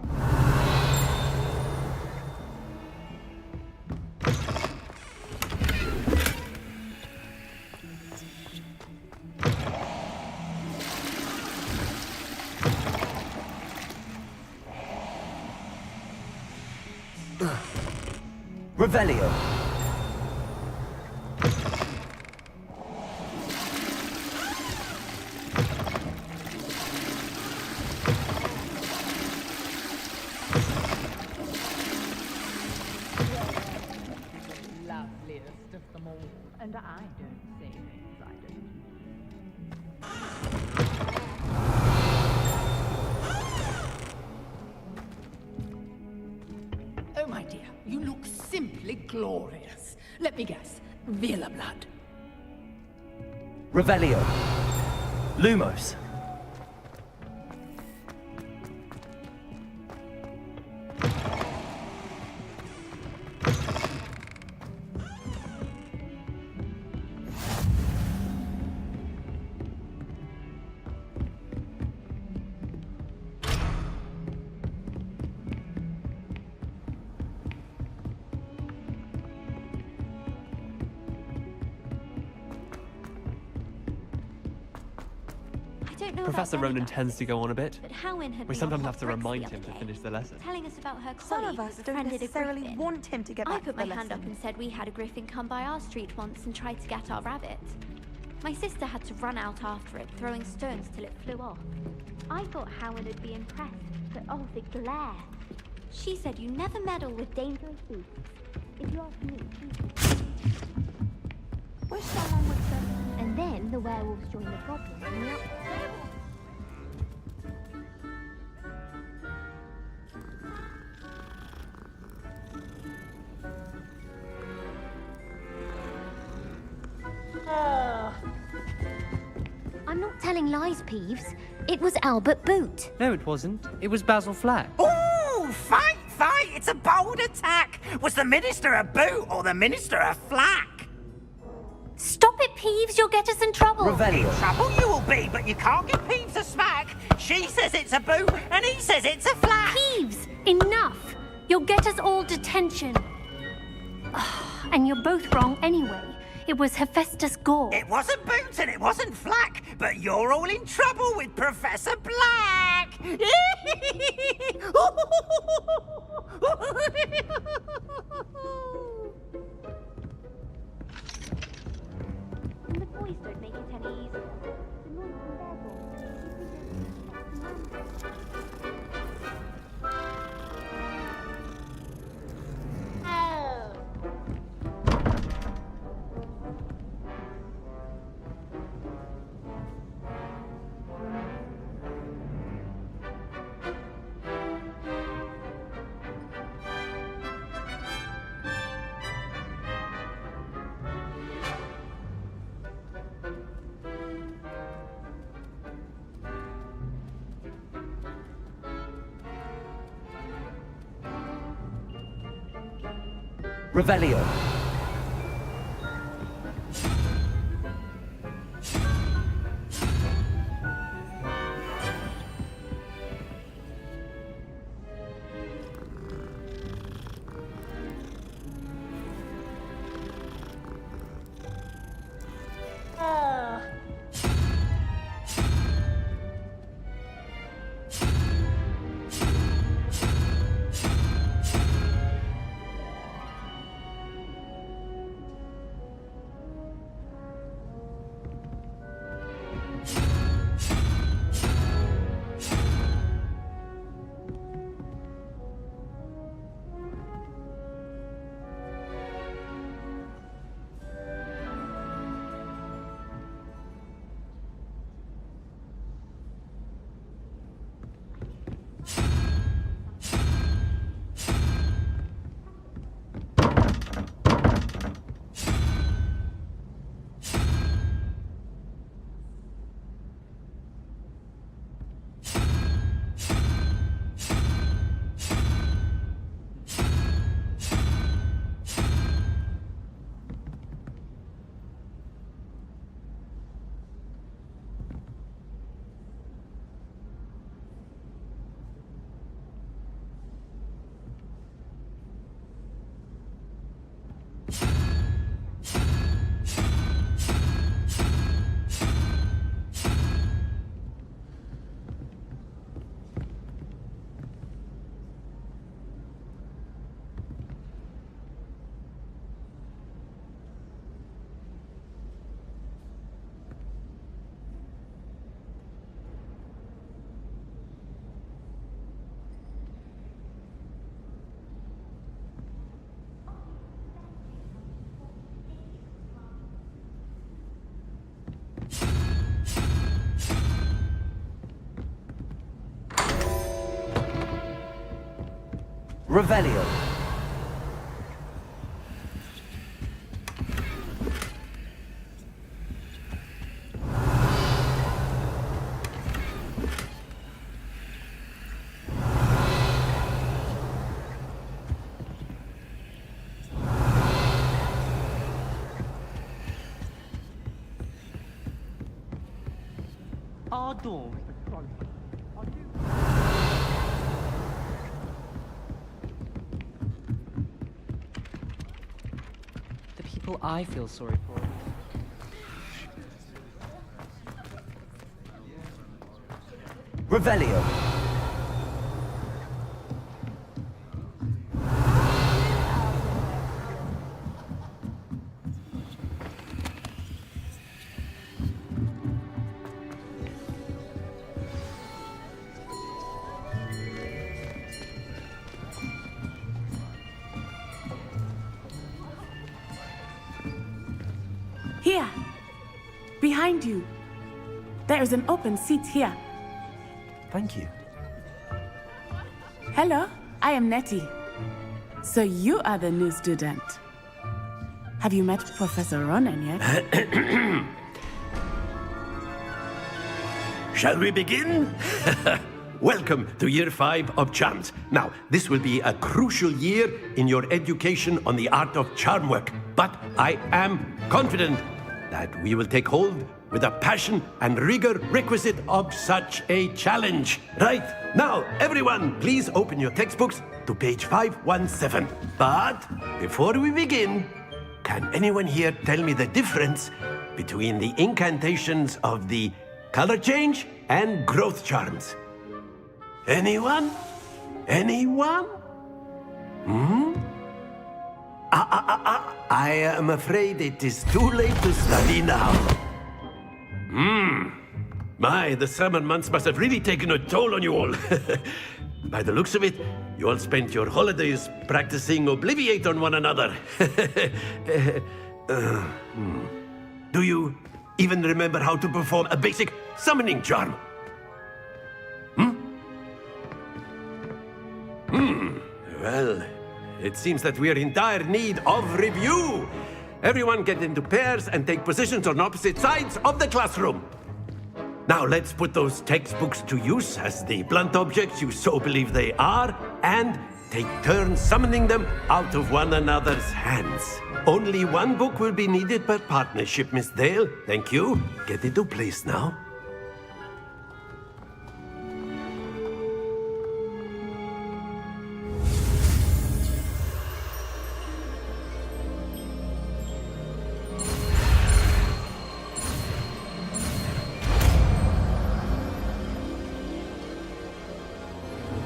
Revelio. Loveliest of them all, and I don't say things I don't. Oh, my dear, you look simply glorious. Let me guess, Villa blood. Revelio. Lumos. I don't know Professor about Ronan tends to go on a bit. but Howin had We me sometimes on have to hot bricks remind the him to other finish day, the lesson. telling us about her Some colleague of us who don't befriended a necessarily griffin. want him to get back I put to my the hand up lesson. and said we had a griffin come by our street once and tried to get our rabbit. My sister had to run out after it, throwing stones till it flew off. I thought Howin would be impressed, but oh, the glare. She said you never meddle with dangerous beasts. If you ask me, Wish someone would say. and then the werewolves joined the problem. And now... I'm not telling lies, Peeves. It was Albert Boot. No, it wasn't. It was Basil Flack. Ooh, fight, fight! It's a bold attack! Was the Minister a boot or the Minister a flack? Stop it, Peeves. You'll get us in trouble. In trouble you will be, but you can't give Peeves a smack. She says it's a boot, and he says it's a flack. Peeves, enough. You'll get us all detention. And you're both wrong anyway. It was Hephaestus Gore. It wasn't boot and it wasn't flack, but you're all in trouble with Professor Black. And the boys don't make it any easier. The noise from their voices. Revelio. Revelio. Pardon. The people I feel sorry for. Revelio. Here. Behind you. There is an open seat here. Thank you. Hello, I am Nettie. So you are the new student. Have you met Professor Ronan yet? Shall we begin? Welcome to Year 5 of Charms. Now, this will be a crucial year in your education on the art of charm work, but I am confident that we will take hold with the passion and rigor requisite of such a challenge. Right, now, everyone, please open your textbooks to page 517. But before we begin, can anyone here tell me the difference between the incantations of the color change and growth charms? Anyone? Anyone? I am afraid it is too late to study now. My, the summer months must have really taken a toll on you all. By the looks of it, you all spent your holidays practicing Obliviate on one another. Do you even remember how to perform a basic summoning charm? Well, it seems that we are in dire need of review. Everyone get into pairs and take positions on opposite sides of the classroom. Now let's put those textbooks to use as the blunt objects you so believe they are, and take turns summoning them out of one another's hands. Only one book will be needed per partnership, Miss Dale. Thank you. Get into place now.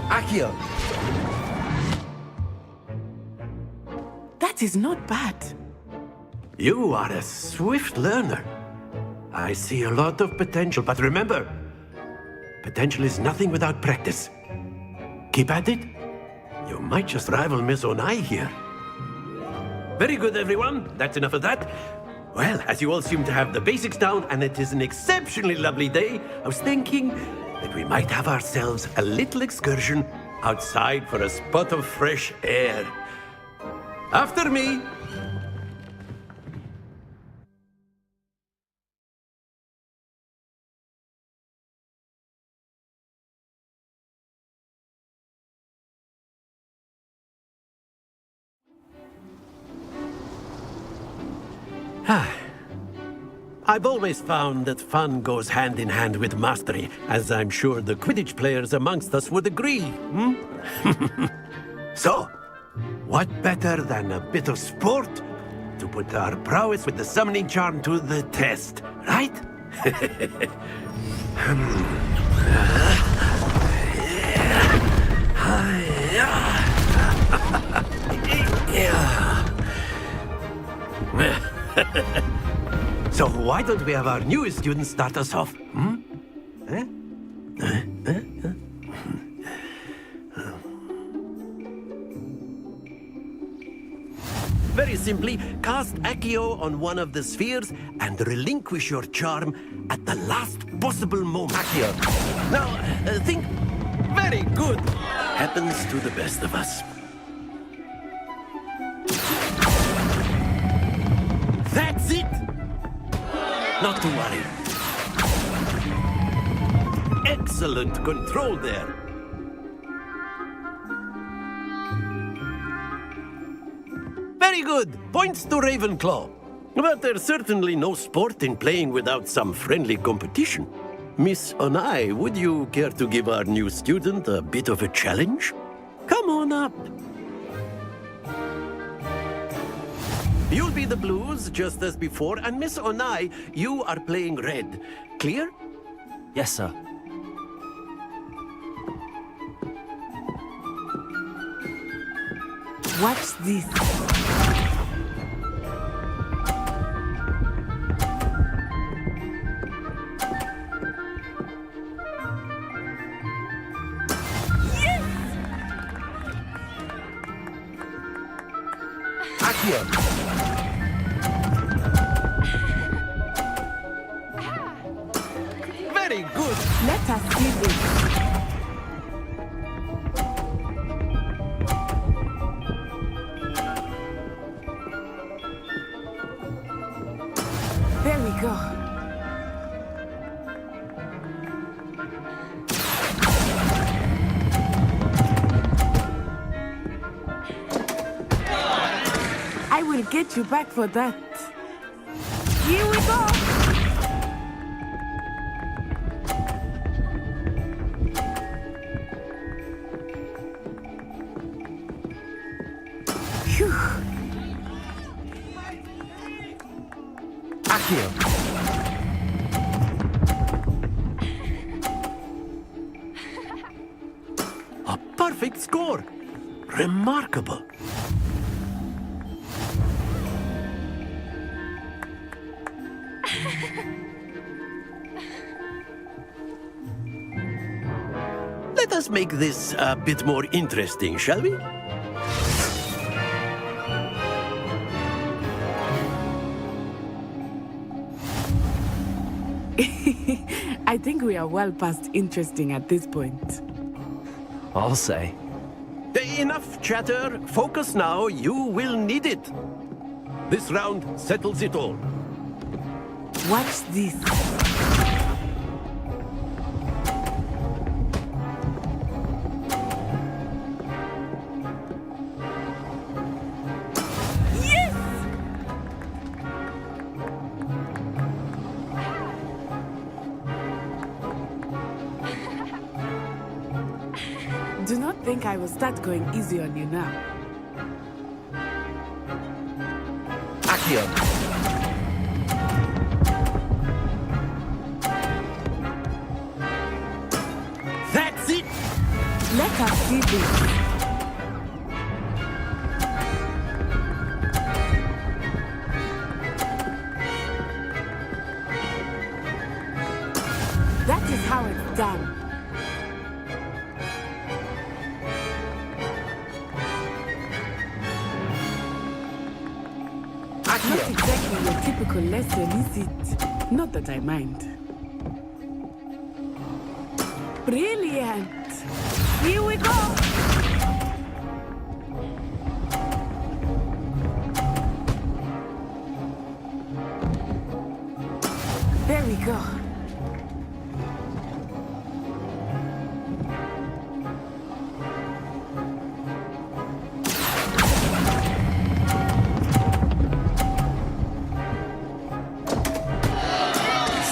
Accio! That is not bad. You are a swift learner. I see a lot of potential, but remember, potential is nothing without practice. Keep at it. You might just rival Miss Onai here. Very good, everyone. That's enough of that. Well, as you all seem to have the basics down, and it is an exceptionally lovely day, I was thinking that we might have ourselves a little excursion outside for a spot of fresh air. After me. I've always found that fun goes hand in hand with mastery, as I'm sure the Quidditch players amongst us would agree. So, what better than a bit of sport to put our prowess with the summoning charm to the test, right? So why don't we have our newest student start us off? Very simply, cast Accio on one of the spheres and relinquish your charm at the last possible moment. Accio. Now, think. Very good. Happens to the best of us. That's it! Not to worry. Excellent control there. Very good. Points to Ravenclaw. But there's certainly no sport in playing without some friendly competition. Miss Onai, would you care to give our new student a bit of a challenge? Come on up. You'll be the blues, just as before, and Miss Onai, you are playing red. Clear? Yes, sir. Watch this. Accio! Very good. Let us see this. There we go. I will get you back for that. Here we go. Phew. Accio! A perfect score. Remarkable. Let us make this a bit more interesting, shall we? I think we are well past interesting at this point. I'll say. Enough chatter. Focus now. You will need it. This round settles it all. Watch this. Do not think I will start going easy on you now. Accio! That's it! Let us see this. That is how it's done. Not exactly your typical lesson, is it? Not that I mind. Brilliant! Here we go! There we go.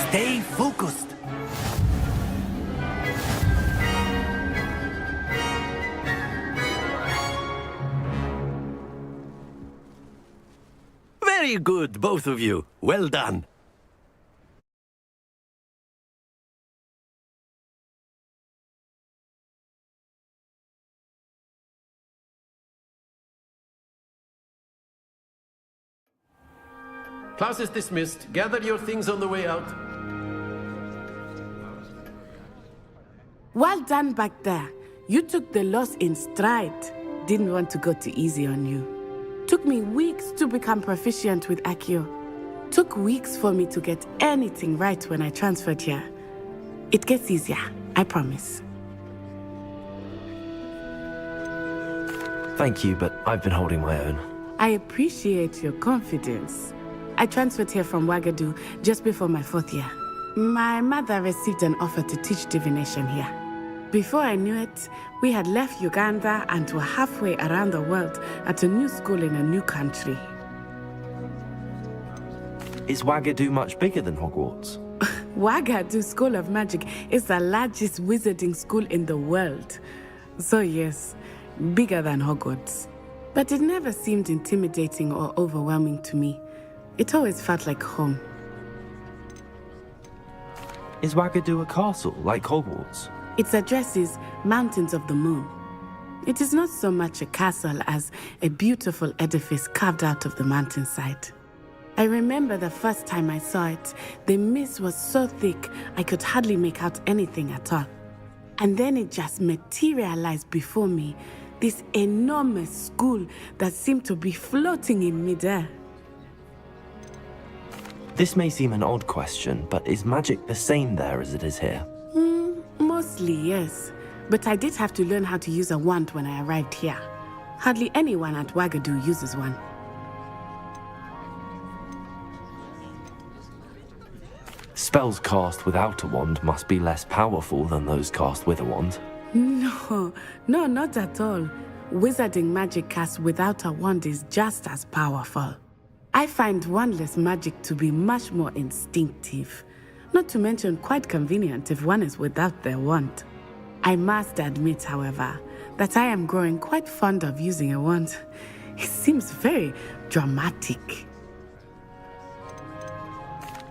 Stay focused. Very good, both of you. Well done. Class is dismissed. Gather your things on the way out. Well done back there. You took the loss in stride. Didn't want to go too easy on you. Took me weeks to become proficient with Accio. Took weeks for me to get anything right when I transferred here. It gets easier, I promise. Thank you, but I've been holding my own. I appreciate your confidence. I transferred here from Wagadu just before my 4th year. My mother received an offer to teach divination here. Before I knew it, we had left Uganda and were halfway around the world at a new school in a new country. Is Wagadu much bigger than Hogwarts? Wagadu School of Magic is the largest wizarding school in the world. So yes, bigger than Hogwarts. But it never seemed intimidating or overwhelming to me. It always felt like home. Is Wagadu a castle, like Hogwarts? Its address is Mountains of the Moon. It is not so much a castle as a beautiful edifice carved out of the mountainside. I remember the first time I saw it, the mist was so thick I could hardly make out anything at all. And then it just materialized before me, this enormous school that seemed to be floating in midair. This may seem an odd question, but is magic the same there as it is here? Mostly, yes. But I did have to learn how to use a wand when I arrived here. Hardly anyone at Wagadu uses one. Spells cast without a wand must be less powerful than those cast with a wand. No, not at all. Wizarding magic cast without a wand is just as powerful. I find wandless magic to be much more instinctive. Not to mention quite convenient if one is without their wand. I must admit, however, that I am growing quite fond of using a wand. It seems very dramatic.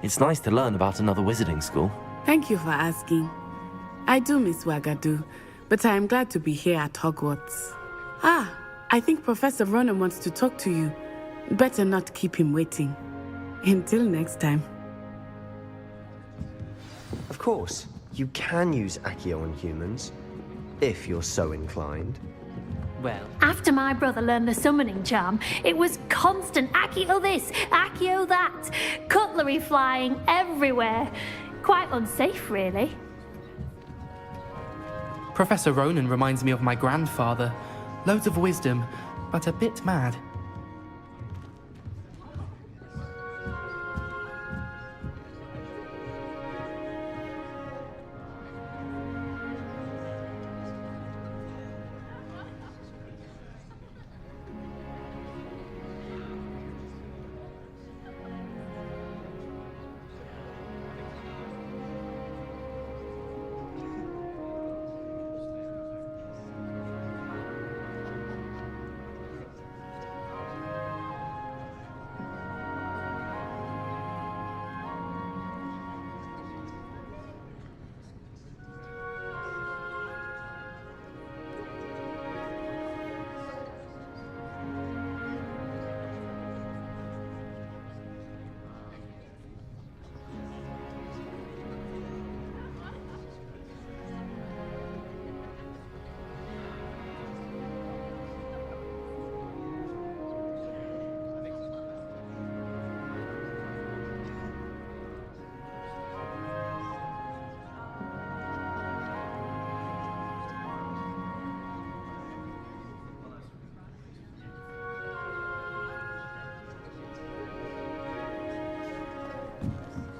It's nice to learn about another wizarding school. Thank you for asking. I do miss Wagadu, but I am glad to be here at Hogwarts. I think Professor Ronan wants to talk to you. Better not keep him waiting. Until next time. Of course, you can use Accio on humans, if you're so inclined. Well, after my brother learned the summoning charm, it was constant Accio this, Accio that, cutlery flying everywhere. Quite unsafe, really. Professor Ronan reminds me of my grandfather. Loads of wisdom, but a bit mad.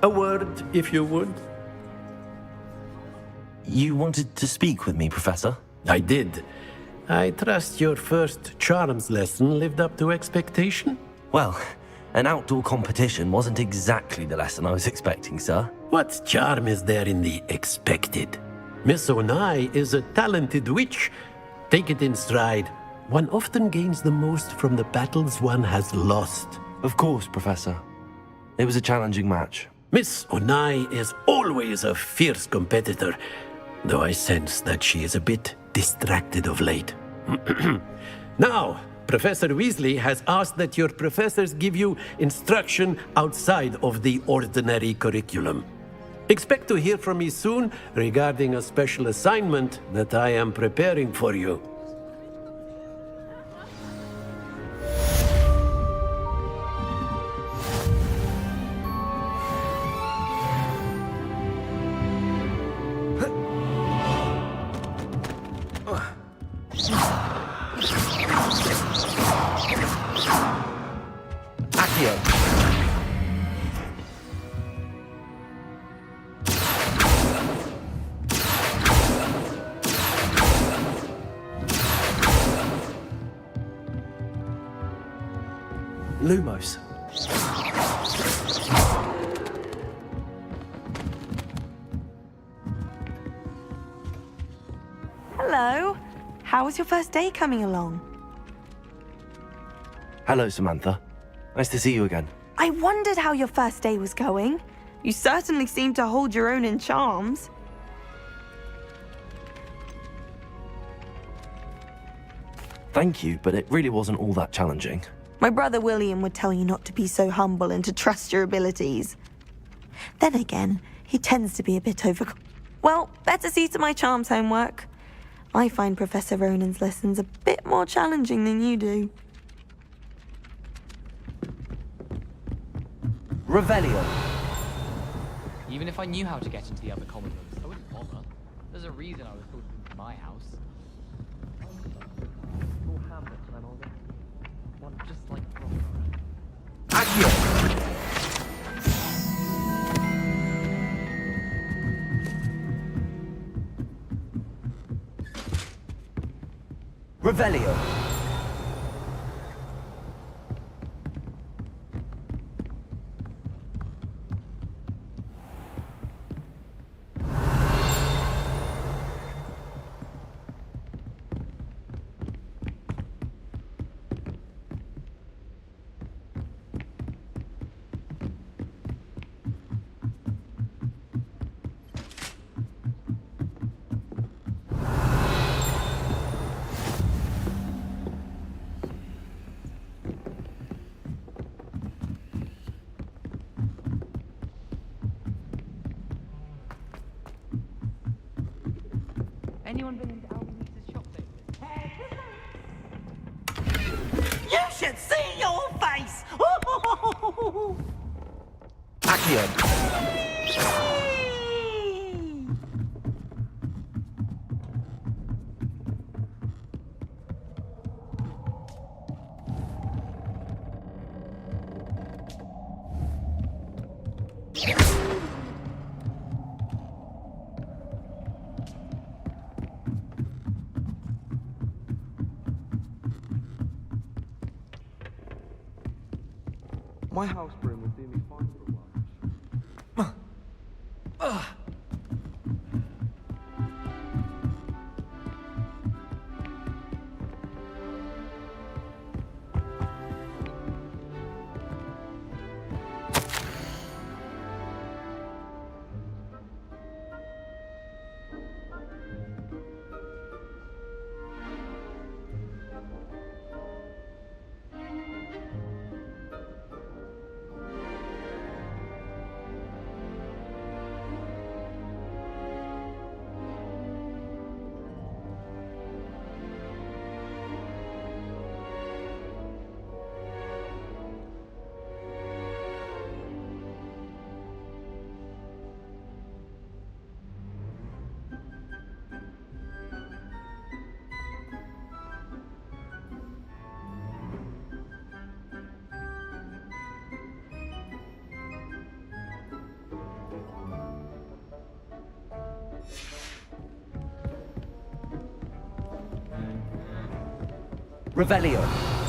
A word, if you would. You wanted to speak with me, Professor? I did. I trust your first charms lesson lived up to expectation? Well, an outdoor competition wasn't exactly the lesson I was expecting, sir. What charm is there in the expected? Miss Onai is a talented witch. Take it in stride. One often gains the most from the battles one has lost. Of course, Professor. It was a challenging match. Miss Onai is always a fierce competitor, though I sense that she is a bit distracted of late. Now, Professor Weasley has asked that your professors give you instruction outside of the ordinary curriculum. Expect to hear from me soon regarding a special assignment that I am preparing for you. Lumos. Hello. How was your first day coming along? Hello, Samantha. Nice to see you again. I wondered how your first day was going. You certainly seem to hold your own in charms. Thank you, but it really wasn't all that challenging. My brother William would tell you not to be so humble and to trust your abilities. Then again, he tends to be a bit over... Well, better see to my charms homework. I find Professor Ronan's lessons a bit more challenging than you do. Revelio. Even if I knew how to get into the other common rooms, I wouldn't bother. There's a reason I was called into my house. Small hamlet when I'm older. One just like Revelio. anyone been into Alvini's shop lately? You should see your face! Accio. My house broom would do me fine for a while. Revelio.